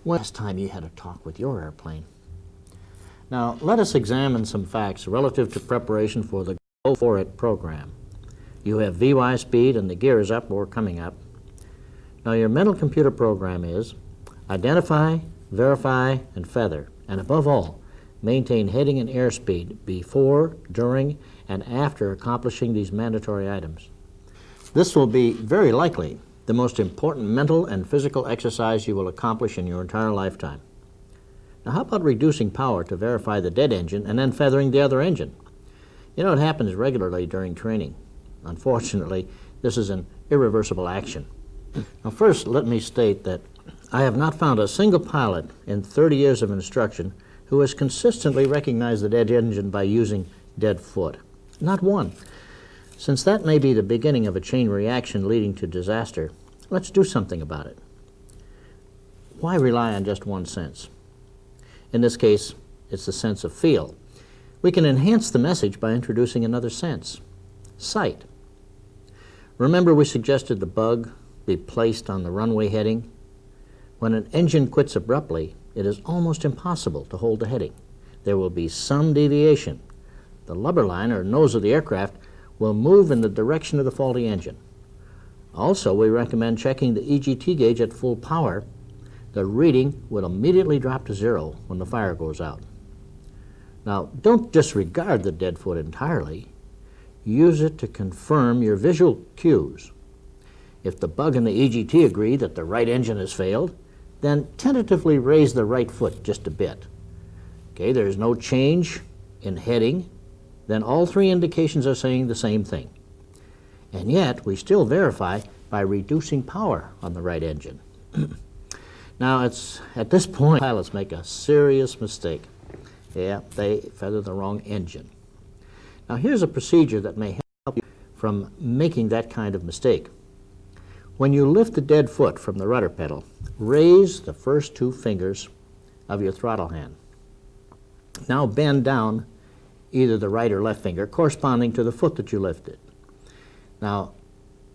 When last time you had a talk with your airplane? Now, let us examine some facts relative to preparation for the Go For It program. You have VY speed and the gear is up or coming up. Now, your mental computer program is identify, verify, and feather, and above all, maintain heading and airspeed before, during, and after accomplishing these mandatory items. This will be very likely the most important mental and physical exercise you will accomplish in your entire lifetime. Now, how about reducing power to verify the dead engine and then feathering the other engine? You know, it happens regularly during training. Unfortunately, this is an irreversible action. Now, first, let me state that I have not found a single pilot in 30 years of instruction who has consistently recognized the dead engine by using dead foot. Not one. Since that may be the beginning of a chain reaction leading to disaster, let's do something about it. Why rely on just one sense? In this case, it's the sense of feel. We can enhance the message by introducing another sense, sight. Remember we suggested the bug be placed on the runway heading? When an engine quits abruptly, it is almost impossible to hold the heading. There will be some deviation. The lubber line or nose of the aircraft will move in the direction of the faulty engine. Also, we recommend checking the EGT gauge at full power. The reading will immediately drop to 0 when the fire goes out. Now, don't disregard the dead foot entirely. Use it to confirm your visual cues. If the bug and the EGT agree that the right engine has failed, then tentatively raise the right foot just a bit. Okay, there's no change in heading, then all three indications are saying the same thing. And yet, we still verify by reducing power on the right engine. Now, it's at this point, pilots make a serious mistake. Yeah, they feather the wrong engine. Now, here's a procedure that may help you from making that kind of mistake. When you lift the dead foot from the rudder pedal, raise the first 2 fingers of your throttle hand. Now bend down either the right or left finger corresponding to the foot that you lifted. Now,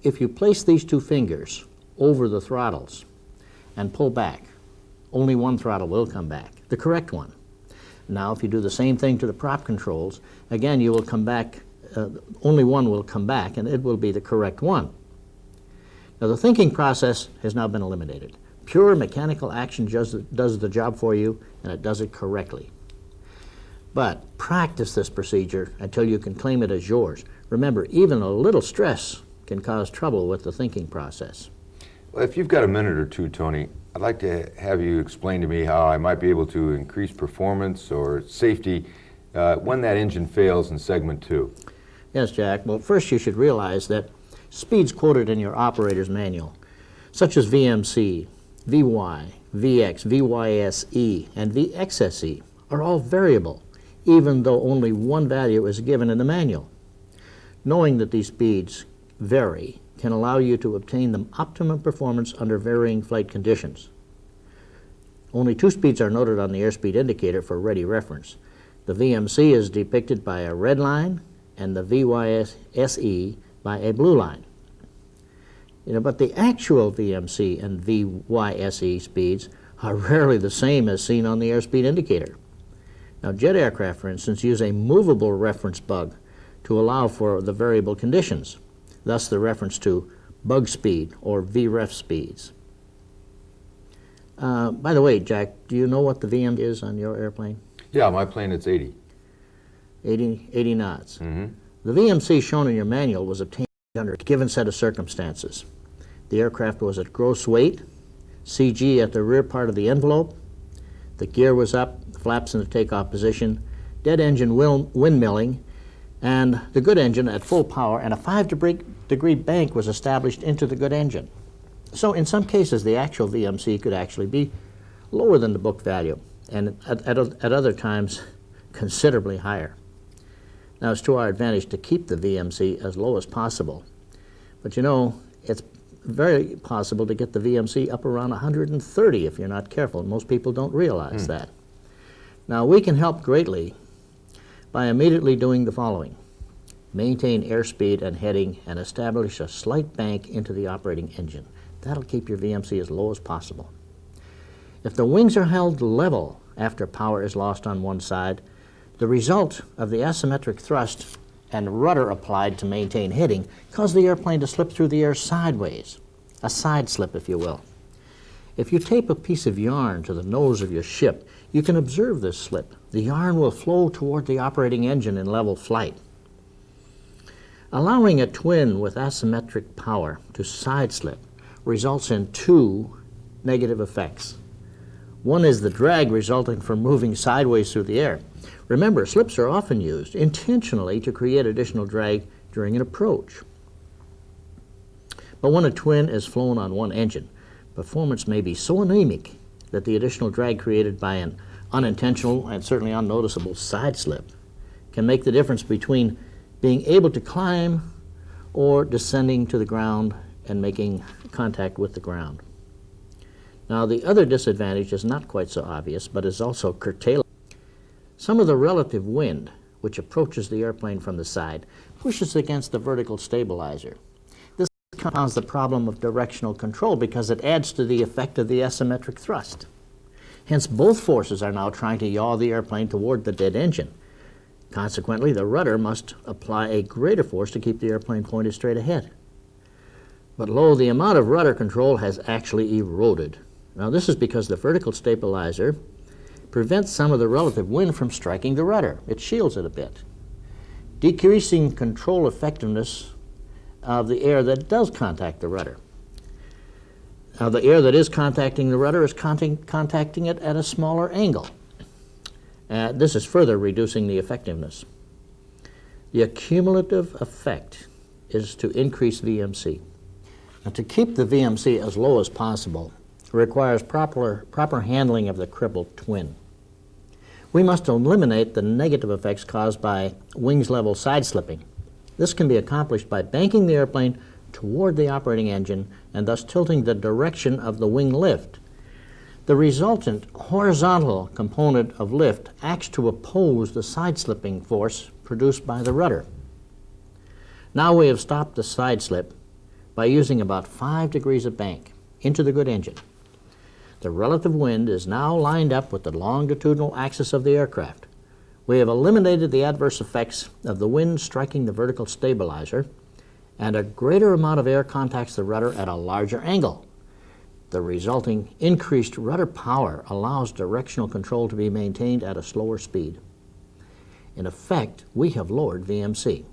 if you place these 2 fingers over the throttles and pull back, only one throttle will come back, the correct one. Now, if you do the same thing to the prop controls, again, you will come back, only one will come back, and it will be the correct one. Now, the thinking process has now been eliminated. Pure mechanical action does the job for you, and it does it correctly. But practice this procedure until you can claim it as yours. Remember, even a little stress can cause trouble with the thinking process. Well, if you've got a minute or two, Tony, I'd like to have you explain to me how I might be able to increase performance or safety when that engine fails in segment 2. Yes, Jack. Well, first you should realize that speeds quoted in your operator's manual, such as VMC, VY, VX, VYSE, and VXSE, are all variable, even though only one value is given in the manual. Knowing that these speeds vary can allow you to obtain the optimum performance under varying flight conditions. Only 2 speeds are noted on the airspeed indicator for ready reference. The VMC is depicted by a red line and the VYSE by a blue line. But the actual VMC and VYSE speeds are rarely the same as seen on the airspeed indicator. Now, jet aircraft, for instance, use a movable reference bug to allow for the variable conditions, thus the reference to bug speed or VREF speeds. By the way, Jack, do you know what the VM is on your airplane? Yeah, my plane, it's 80. 80 knots. Mm-hmm. The VMC shown in your manual was obtained under a given set of circumstances. The aircraft was at gross weight, CG at the rear part of the envelope, the gear was up, flaps in the takeoff position, dead engine windmilling, and the good engine at full power, and a 5-degree bank was established into the good engine. So in some cases, the actual VMC could actually be lower than the book value, and at other times, considerably higher. Now, it's to our advantage to keep the VMC as low as possible. But you know, it's very possible to get the VMC up around 130 if you're not careful. Most people don't realize that. Now, we can help greatly by immediately doing the following. Maintain airspeed and heading and establish a slight bank into the operating engine. That'll keep your VMC as low as possible. If the wings are held level after power is lost on one side, the result of the asymmetric thrust and rudder applied to maintain heading cause the airplane to slip through the air sideways, a side slip, if you will. If you tape a piece of yarn to the nose of your ship, you can observe this slip. The yarn will flow toward the operating engine in level flight. Allowing a twin with asymmetric power to side slip results in two negative effects. One is the drag resulting from moving sideways through the air. Remember, slips are often used intentionally to create additional drag during an approach. But when a twin is flown on one engine, performance may be so anemic that the additional drag created by an unintentional and certainly unnoticeable side slip can make the difference between being able to climb or descending to the ground and making contact with the ground. Now, the other disadvantage is not quite so obvious, but is also curtailed. Some of the relative wind, which approaches the airplane from the side, pushes against the vertical stabilizer. This compounds the problem of directional control because it adds to the effect of the asymmetric thrust. Hence, both forces are now trying to yaw the airplane toward the dead engine. Consequently, the rudder must apply a greater force to keep the airplane pointed straight ahead. But lo, the amount of rudder control has actually eroded. Now, this is because the vertical stabilizer prevents some of the relative wind from striking the rudder. It shields it a bit, decreasing control effectiveness of the air that does contact the rudder. Now, the air that is contacting the rudder is contacting it at a smaller angle. This is further reducing the effectiveness. The accumulative effect is to increase VMC. Now, to keep the VMC as low as possible requires proper handling of the crippled twin. We must eliminate the negative effects caused by wings level side slipping. This can be accomplished by banking the airplane toward the operating engine and thus tilting the direction of the wing lift. The resultant horizontal component of lift acts to oppose the side slipping force produced by the rudder. Now we have stopped the side slip by using about 5 degrees of bank into the good engine. The relative wind is now lined up with the longitudinal axis of the aircraft. We have eliminated the adverse effects of the wind striking the vertical stabilizer, and a greater amount of air contacts the rudder at a larger angle. The resulting increased rudder power allows directional control to be maintained at a slower speed. In effect, we have lowered VMC.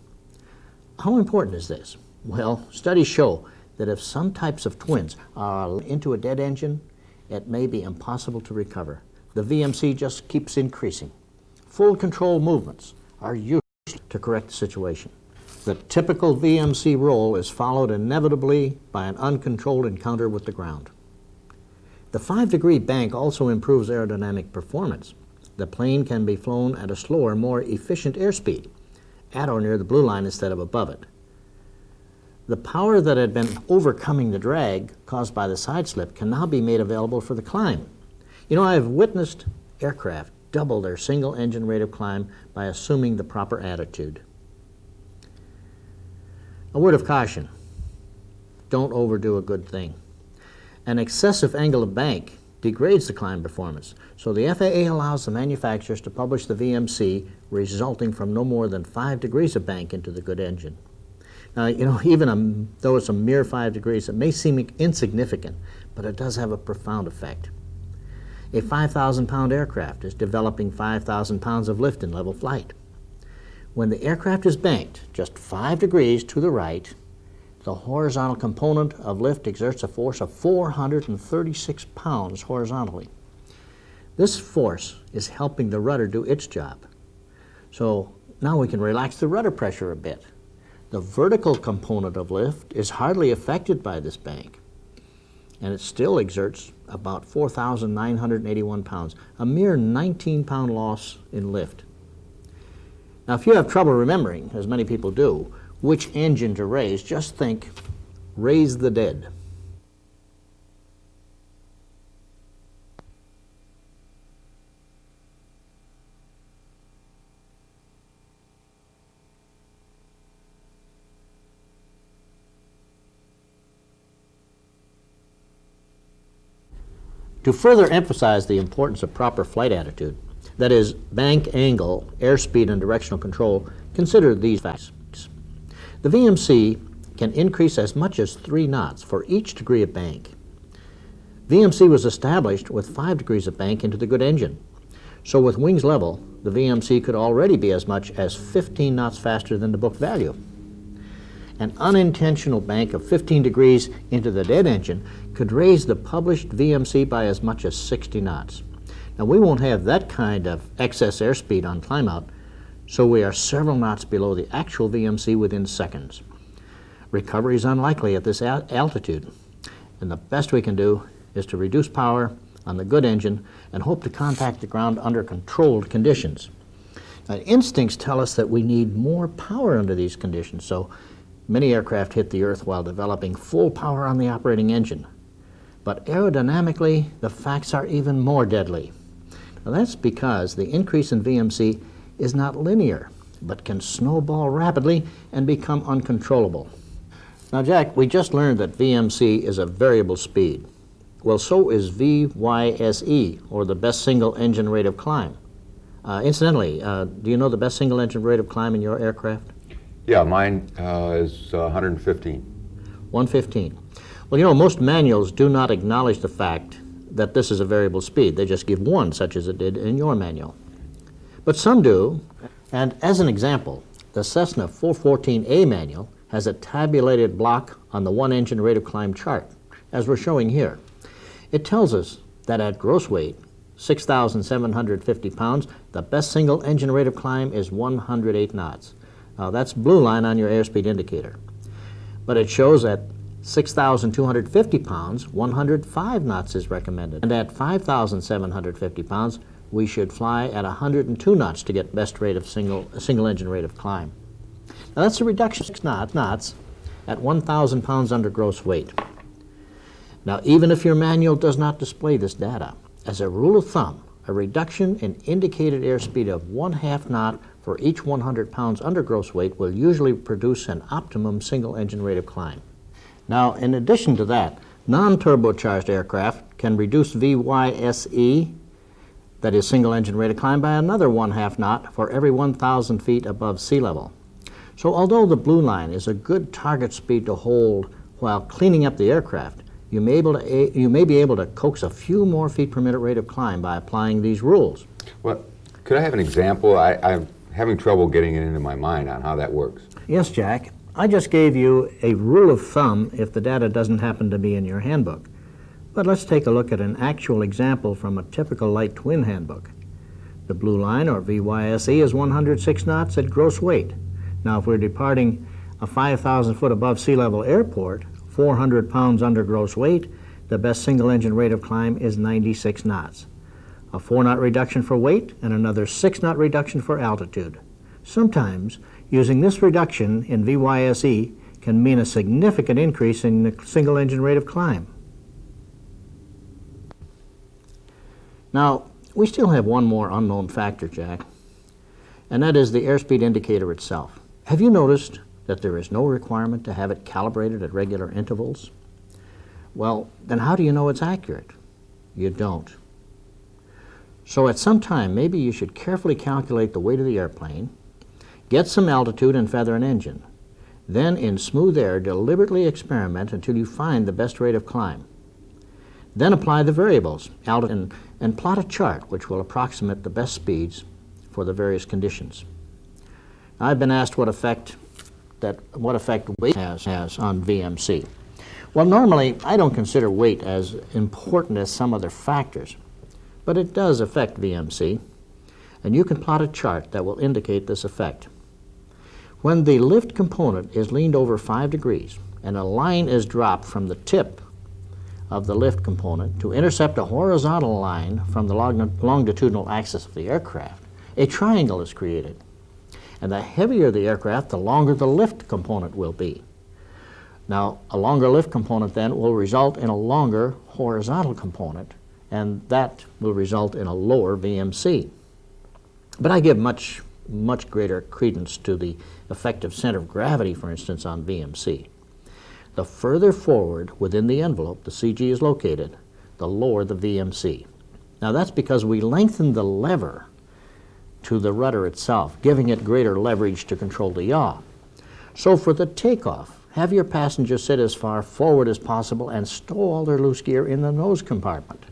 How important is this? Well, studies show that if some types of twins are into a dead engine, it may be impossible to recover. The VMC just keeps increasing. Full control movements are useless to correct the situation. The typical VMC roll is followed inevitably by an uncontrolled encounter with the ground. The 5-degree bank also improves aerodynamic performance. The plane can be flown at a slower, more efficient airspeed, at or near the blue line instead of above it. The power that had been overcoming the drag caused by the side slip can now be made available for the climb. You know, I have witnessed aircraft double their single engine rate of climb by assuming the proper attitude. A word of caution: don't overdo a good thing. An excessive angle of bank degrades the climb performance. So the FAA allows the manufacturers to publish the VMC resulting from no more than 5 degrees of bank into the good engine. Now, even though it's a mere 5 degrees, it may seem insignificant, but it does have a profound effect. A 5,000-pound aircraft is developing 5,000 pounds of lift in level flight. When the aircraft is banked just 5 degrees to the right, the horizontal component of lift exerts a force of 436 pounds horizontally. This force is helping the rudder do its job. So now we can relax the rudder pressure a bit. The vertical component of lift is hardly affected by this bank, and it still exerts about 4,981 pounds, a mere 19-pound loss in lift. Now, if you have trouble remembering, as many people do, which engine to raise, just think, raise the dead. To further emphasize the importance of proper flight attitude, that is, bank angle, airspeed, and directional control, consider these facts. The VMC can increase as much as 3 knots for each degree of bank. VMC was established with 5 degrees of bank into the good engine. So with wings level, the VMC could already be as much as 15 knots faster than the book value. An unintentional bank of 15 degrees into the dead engine could raise the published VMC by as much as 60 knots. Now, we won't have that kind of excess airspeed on climb out, so we are several knots below the actual VMC within seconds. Recovery is unlikely at this altitude, and the best we can do is to reduce power on the good engine and hope to contact the ground under controlled conditions. Now, instincts tell us that we need more power under these conditions, so many aircraft hit the earth while developing full power on the operating engine. But aerodynamically, the facts are even more deadly. Now, that's because the increase in VMC is not linear, but can snowball rapidly and become uncontrollable. Now, Jack, we just learned that VMC is a variable speed. Well, so is VYSE, or the best single engine rate of climb. Incidentally, do you know the best single engine rate of climb in your aircraft? Yeah, mine is 115. 115. Well, most manuals do not acknowledge the fact that this is a variable speed. They just give 1, such as it did in your manual. But some do, and as an example, the Cessna 414A manual has a tabulated block on the 1-engine rate of climb chart, as we're showing here. It tells us that at gross weight, 6,750 pounds, the best single engine rate of climb is 108 knots. Now, that's blue line on your airspeed indicator. But it shows at 6,250 pounds, 105 knots is recommended. And at 5,750 pounds, we should fly at 102 knots to get best rate of single engine rate of climb. Now, that's a reduction of 6 knots at 1,000 pounds under gross weight. Now, even if your manual does not display this data, as a rule of thumb, a reduction in indicated airspeed of 1/2 knot for each 100 pounds under gross weight will usually produce an optimum single engine rate of climb. Now, in addition to that, non-turbocharged aircraft can reduce VYSE, that is single engine rate of climb, by another 1/2 knot for every 1,000 feet above sea level. So although the blue line is a good target speed to hold while cleaning up the aircraft, you may be able to coax a few more feet per minute rate of climb by applying these rules. Well, could I have an example? I'm having trouble getting it into my mind on how that works. Yes, Jack. I just gave you a rule of thumb if the data doesn't happen to be in your handbook. But let's take a look at an actual example from a typical light twin handbook. The blue line, or VYSE, is 106 knots at gross weight. Now, if we're departing a 5,000 foot above sea level airport, 400 pounds under gross weight, the best single engine rate of climb is 96 knots. A 4-knot reduction for weight and another 6-knot reduction for altitude. Sometimes, using this reduction in VYSE can mean a significant increase in the single engine rate of climb. Now, we still have one more unknown factor, Jack, and that is the airspeed indicator itself. Have you noticed that there is no requirement to have it calibrated at regular intervals? Well, then how do you know it's accurate? you don't. So at some time, maybe you should carefully calculate the weight of the airplane, get some altitude and feather an engine. Then in smooth air, deliberately experiment until you find the best rate of climb. Then apply the variables, altitude, and plot a chart which will approximate the best speeds for the various conditions. I've been asked what effect weight has on VMC. Well, normally I don't consider weight as important as some other factors, but it does affect VMC, and you can plot a chart that will indicate this effect. When the lift component is leaned over 5 degrees and a line is dropped from the tip of the lift component to intercept a horizontal line from the longitudinal axis of the aircraft, a triangle is created. And the heavier the aircraft, the longer the lift component will be. Now, a longer lift component then will result in a longer horizontal component, and that will result in a lower VMC. But I give much greater credence to the effective center of gravity, for instance, on VMC. The further forward within the envelope the CG is located, the lower the VMC. Now that's because we lengthen the lever to the rudder itself, giving it greater leverage to control the yaw. So for the takeoff, have your passengers sit as far forward as possible and stow all their loose gear in the nose compartment.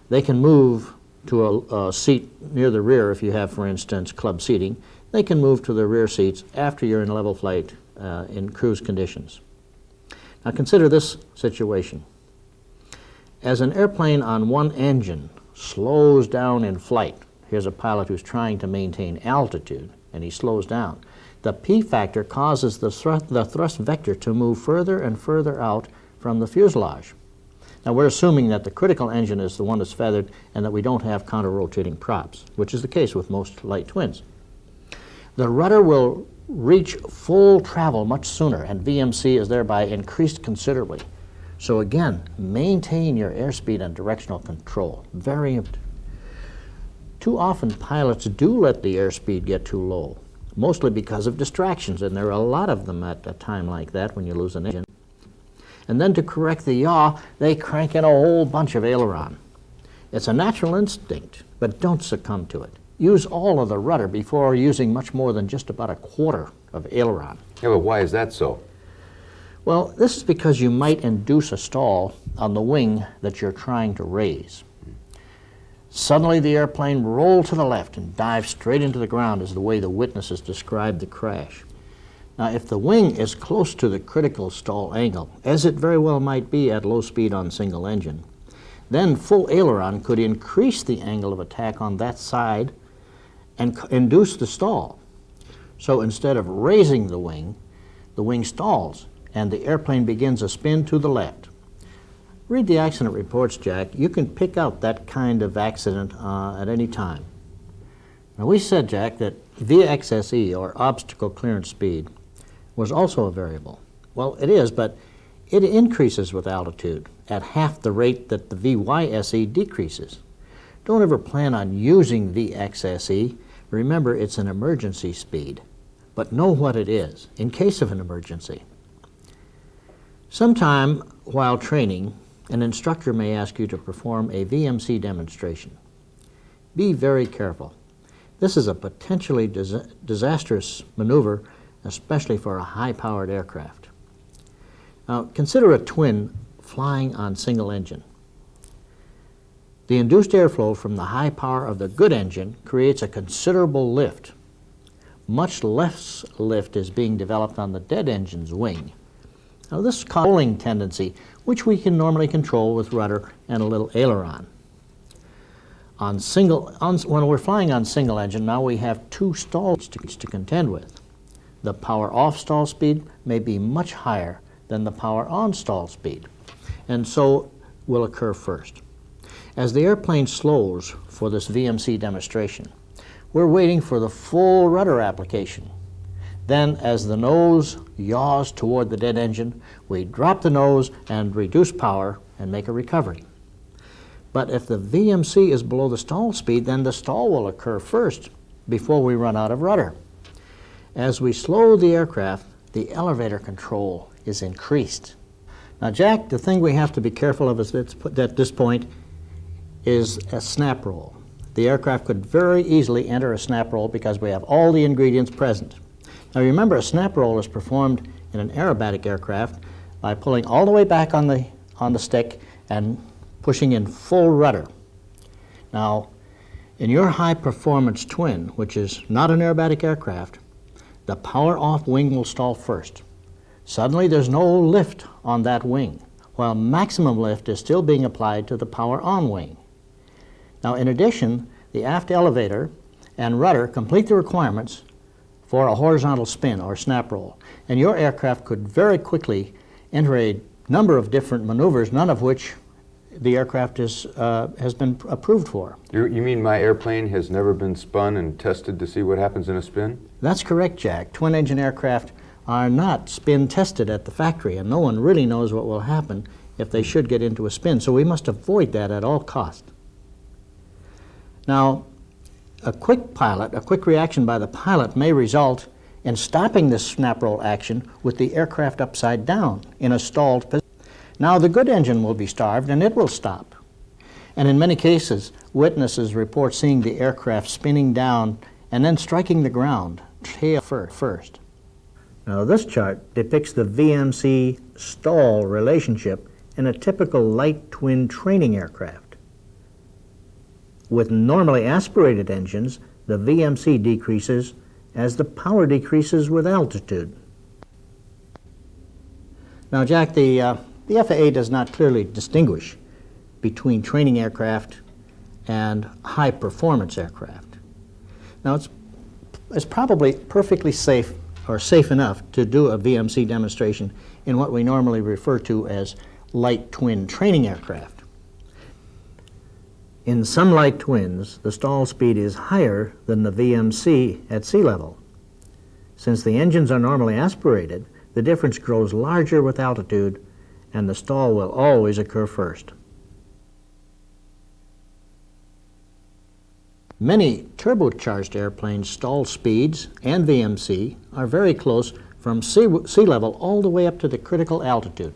They can move to a seat near the rear if you have, for instance, club seating. They can move to the rear seats after you're in level flight in cruise conditions. Now consider this situation. As an airplane on one engine slows down in flight, here's a pilot who's trying to maintain altitude, and he slows down. The P factor causes the thrust vector to move further and further out from the fuselage. Now we're assuming that the critical engine is the one that's feathered and that we don't have counter-rotating props, which is the case with most light twins. The rudder will reach full travel much sooner, and VMC is thereby increased considerably. So again, maintain your airspeed and directional control. Very important. Too often pilots do let the airspeed get too low, mostly because of distractions, and there are a lot of them at a time like that when you lose an engine. And then to correct the yaw, they crank in a whole bunch of aileron. It's a natural instinct, but don't succumb to it. Use all of the rudder before using much more than just about a quarter of aileron. Yeah, but why is that so? Well, this is because you might induce a stall on the wing that you're trying to raise. Suddenly the airplane rolled to the left and dived straight into the ground is the way the witnesses described the crash. Now, if the wing is close to the critical stall angle, as it very well might be at low speed on single engine, then full aileron could increase the angle of attack on that side and induce the stall. So instead of raising the wing stalls and the airplane begins a spin to the left. Read the accident reports, Jack. You can pick out that kind of accident at any time. Now we said, Jack, that VXSE, or obstacle clearance speed, was also a variable. Well, it is, but it increases with altitude at half the rate that the VYSE decreases. Don't ever plan on using VXSE. Remember, it's an emergency speed, but know what it is in case of an emergency. Sometime while training, an instructor may ask you to perform a VMC demonstration. Be very careful. This is a potentially disastrous maneuver, especially for a high-powered aircraft. Now, consider a twin flying on single engine. The induced airflow from the high power of the good engine creates a considerable lift. Much less lift is being developed on the dead engine's wing. Now, this causes a rolling tendency, which we can normally control with rudder and a little aileron. When we're flying on single engine, now we have two stalls to contend with. The power off stall speed may be much higher than the power on stall speed, and so will occur first. As the airplane slows for this VMC demonstration, we're waiting for the full rudder application. Then, as the nose yaws toward the dead engine, we drop the nose and reduce power and make a recovery. But if the VMC is below the stall speed, then the stall will occur first before we run out of rudder. As we slow the aircraft, the elevator control is increased. Now, Jack, the thing we have to be careful of is at this point is a snap roll. The aircraft could very easily enter a snap roll because we have all the ingredients present. Now remember, a snap roll is performed in an aerobatic aircraft by pulling all the way back on the stick and pushing in full rudder. Now, in your high-performance twin, which is not an aerobatic aircraft, the power-off wing will stall first. Suddenly, there's no lift on that wing, while maximum lift is still being applied to the power-on wing. Now, in addition, the aft elevator and rudder complete the requirements for a horizontal spin or snap roll, and your aircraft could very quickly enter a number of different maneuvers, none of which the aircraft has been approved for. You mean my airplane has never been spun and tested to see what happens in a spin? That's correct, Jack. Twin-engine aircraft are not spin tested at the factory, and no one really knows what will happen if they should get into a spin, so we must avoid that at all costs. Now, a quick reaction by the pilot may result in stopping this snap roll action with the aircraft upside down in a stalled position. Now the good engine will be starved and it will stop. And in many cases, witnesses report seeing the aircraft spinning down and then striking the ground, tail first. Now this chart depicts the VMC stall relationship in a typical light twin training aircraft. With normally aspirated engines, the VMC decreases as the power decreases with altitude. Now, Jack, the FAA does not clearly distinguish between training aircraft and high-performance aircraft. Now, it's probably perfectly safe or safe enough to do a VMC demonstration in what we normally refer to as light twin training aircraft. In some light twins, the stall speed is higher than the VMC at sea level. Since the engines are normally aspirated, the difference grows larger with altitude, and the stall will always occur first. Many turbocharged airplanes' stall speeds and VMC are very close from sea level all the way up to the critical altitude.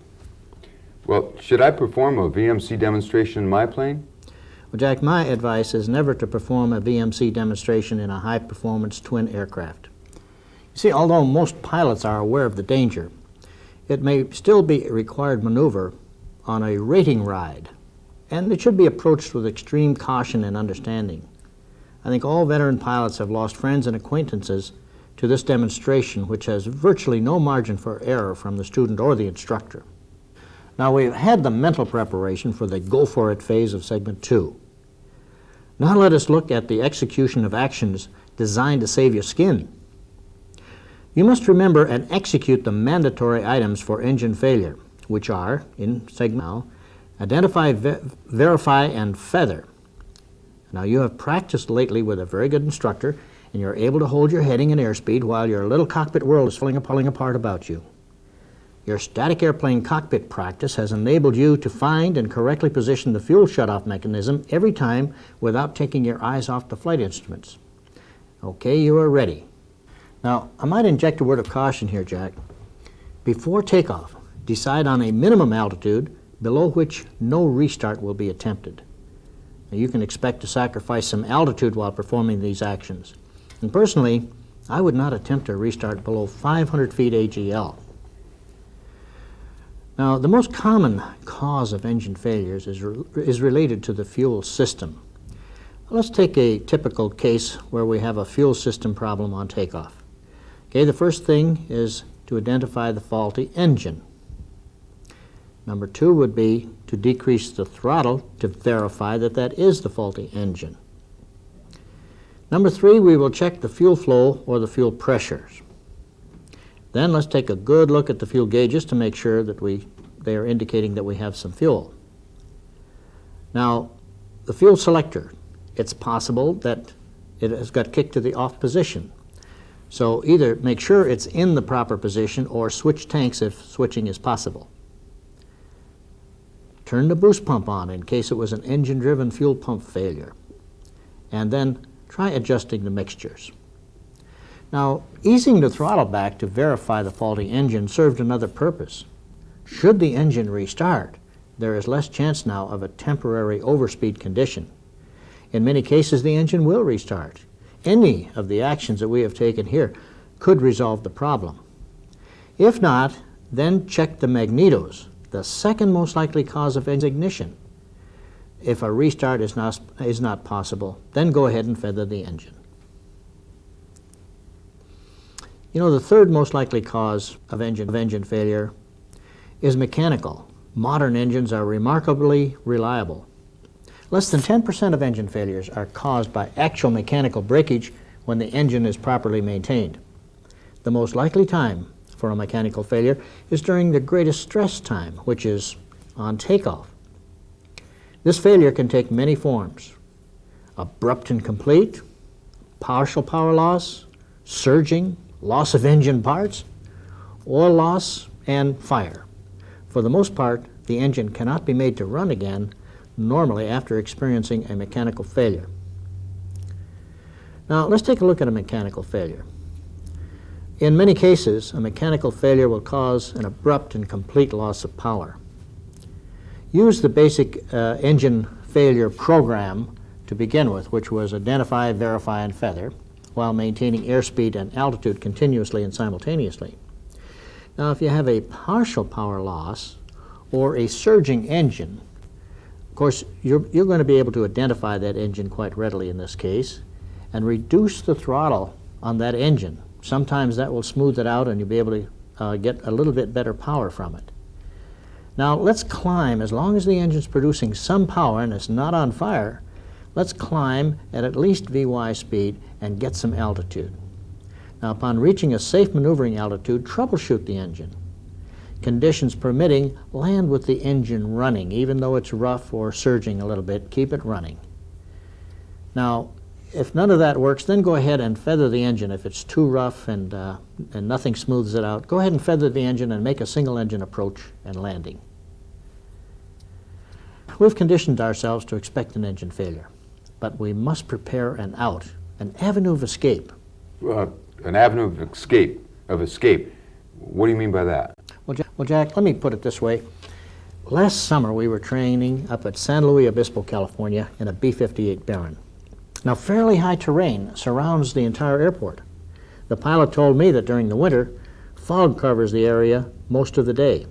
Well, should I perform a VMC demonstration in my plane? Well, Jack, my advice is never to perform a VMC demonstration in a high-performance twin aircraft. You see, although most pilots are aware of the danger, it may still be a required maneuver on a rating ride, and it should be approached with extreme caution and understanding. I think all veteran pilots have lost friends and acquaintances to this demonstration, which has virtually no margin for error from the student or the instructor. Now, we've had the mental preparation for the go-for-it phase of Segment 2. Now let us look at the execution of actions designed to save your skin. You must remember and execute the mandatory items for engine failure, which are, in Segment now, identify, verify, and feather. Now, you have practiced lately with a very good instructor, and you're able to hold your heading and airspeed while your little cockpit world is falling apart about you. Your static airplane cockpit practice has enabled you to find and correctly position the fuel shutoff mechanism every time without taking your eyes off the flight instruments. Okay, you are ready. Now, I might inject a word of caution here, Jack. Before takeoff, decide on a minimum altitude below which no restart will be attempted. Now, you can expect to sacrifice some altitude while performing these actions. And personally, I would not attempt a restart below 500 feet AGL. Now, the most common cause of engine failures is related to the fuel system. Let's take a typical case where we have a fuel system problem on takeoff. Okay, the first thing is to identify the faulty engine. Number 2 would be to decrease the throttle to verify that that is the faulty engine. Number 3, we will check the fuel flow or the fuel pressures. Then let's take a good look at the fuel gauges to make sure that they are indicating that we have some fuel. Now, the fuel selector, it's possible that it has got kicked to the off position. So either make sure it's in the proper position or switch tanks if switching is possible. Turn the boost pump on in case it was an engine-driven fuel pump failure. And then try adjusting the mixtures. Now, easing the throttle back to verify the faulty engine served another purpose. Should the engine restart, there is less chance now of a temporary overspeed condition. In many cases, the engine will restart. Any of the actions that we have taken here could resolve the problem. If not, then check the magnetos, the second most likely cause of ignition. If a restart is not possible, then go ahead and feather the engine. You know, the third most likely cause of engine failure is mechanical. Modern engines are remarkably reliable. Less than 10% of engine failures are caused by actual mechanical breakage when the engine is properly maintained. The most likely time for a mechanical failure is during the greatest stress time, which is on takeoff. This failure can take many forms: abrupt and complete, partial power loss, surging, loss of engine parts, oil loss, and fire. For the most part, the engine cannot be made to run again normally after experiencing a mechanical failure. Now, let's take a look at a mechanical failure. In many cases, a mechanical failure will cause an abrupt and complete loss of power. Use the basic engine failure program to begin with, which was identify, verify, and feather, while maintaining airspeed and altitude continuously and simultaneously. Now, if you have a partial power loss or a surging engine, of course, you're going to be able to identify that engine quite readily in this case and reduce the throttle on that engine. Sometimes that will smooth it out and you'll be able to get a little bit better power from it. Now, let's climb. As long as the engine's producing some power and it's not on fire, let's climb at least VY speed and get some altitude. Now, upon reaching a safe maneuvering altitude, troubleshoot the engine. Conditions permitting, land with the engine running. Even though it's rough or surging a little bit, keep it running. Now, if none of that works, then go ahead and feather the engine. If it's too rough and nothing smooths it out, go ahead and feather the engine and make a single engine approach and landing. We've conditioned ourselves to expect an engine failure, but we must prepare an out, an avenue of escape. An avenue of escape. What do you mean by that? Well, Jack, let me put it this way. Last summer, we were training up at San Luis Obispo, California, in a B-58 Baron. Now, fairly high terrain surrounds the entire airport. The pilot told me that during the winter, fog covers the area most of the day.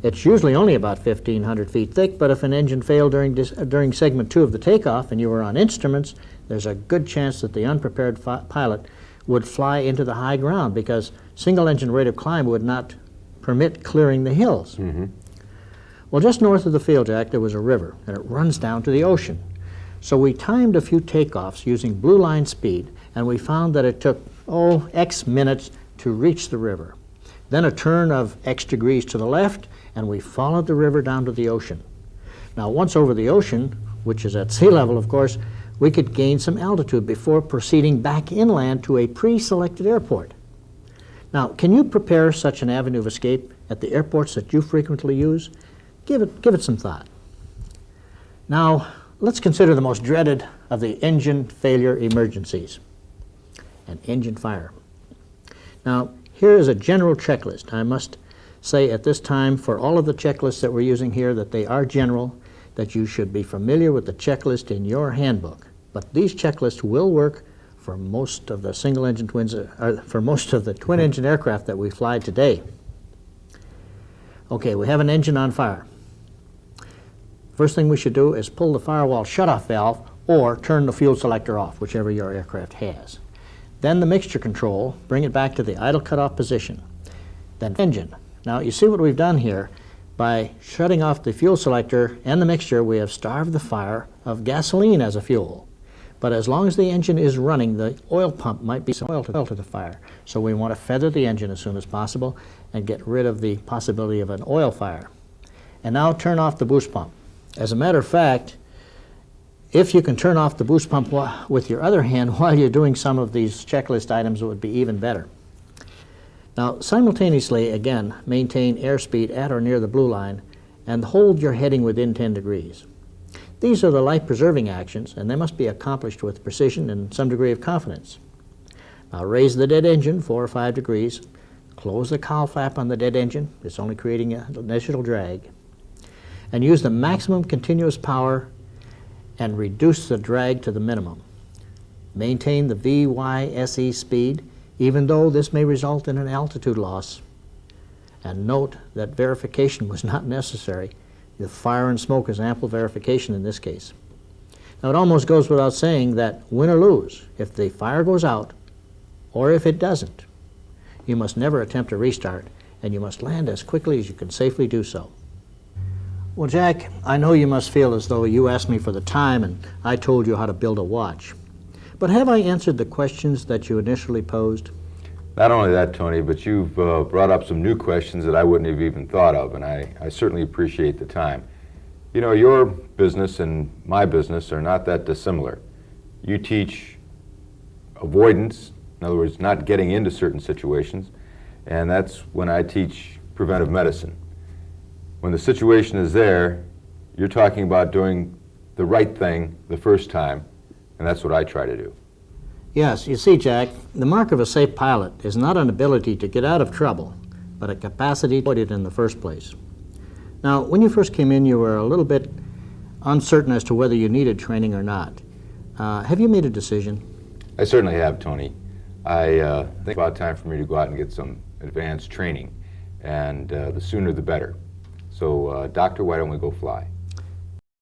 It's usually only about 1,500 feet thick, but if an engine failed during segment 2 of the takeoff and you were on instruments, there's a good chance that the unprepared pilot would fly into the high ground because single-engine rate of climb would not permit clearing the hills. Mm-hmm. Well, just north of the field, Jack, there was a river, and it runs down to the ocean. So we timed a few takeoffs using blue line speed, and we found that it took, X minutes to reach the river. Then a turn of X degrees to the left, and we followed the river down to the ocean. Now, once over the ocean, which is at sea level, of course, we could gain some altitude before proceeding back inland to a pre-selected airport. Now, can you prepare such an avenue of escape at the airports that you frequently use? Give it some thought. Now, let's consider the most dreaded of the engine failure emergencies, an engine fire. Now, here is a general checklist. I must say at this time, for all of the checklists that we're using here, that they are general, that you should be familiar with the checklist in your handbook. But these checklists will work for most of the for most of the twin-engine aircraft that we fly today. Okay, we have an engine on fire. First thing we should do is pull the firewall shutoff valve or turn the fuel selector off, whichever your aircraft has. Then the mixture control, bring it back to the idle cutoff position. Then engine. Now you see what we've done here. By shutting off the fuel selector and the mixture, we have starved the fire of gasoline as a fuel. But as long as the engine is running, the oil pump might be some oil to the fire. So we want to feather the engine as soon as possible and get rid of the possibility of an oil fire. And now turn off the boost pump. As a matter of fact, if you can turn off the boost pump with your other hand while you're doing some of these checklist items, it would be even better. Now, simultaneously, again, maintain airspeed at or near the blue line and hold your heading within 10 degrees. These are the life-preserving actions, and they must be accomplished with precision and some degree of confidence. Now, raise the dead engine 4 or 5 degrees. Close the cowl flap on the dead engine. It's only creating an additional drag. and use the maximum continuous power and reduce the drag to the minimum. Maintain the VYSE speed, even though this may result in an altitude loss. And note that verification was not necessary. The fire and smoke is ample verification in this case. Now, it almost goes without saying that win or lose, if the fire goes out or if it doesn't, you must never attempt a restart, and you must land as quickly as you can safely do so. Well, Jack, I know you must feel as though you asked me for the time and I told you how to build a watch. But have I answered the questions that you initially posed? Not only that, Tony, but you've brought up some new questions that I wouldn't have even thought of, and I certainly appreciate the time. You know, your business and my business are not that dissimilar. You teach avoidance, in other words, not getting into certain situations, and that's when I teach preventive medicine. When the situation is there, you're talking about doing the right thing the first time, and that's what I try to do. Yes, you see, Jack, the mark of a safe pilot is not an ability to get out of trouble, but a capacity to avoid it in the first place. Now, when you first came in, you were a little bit uncertain as to whether you needed training or not. Have you made a decision? I certainly have, Tony. I think about time for me to go out and get some advanced training, and the sooner the better. So, Doctor, why don't we go fly?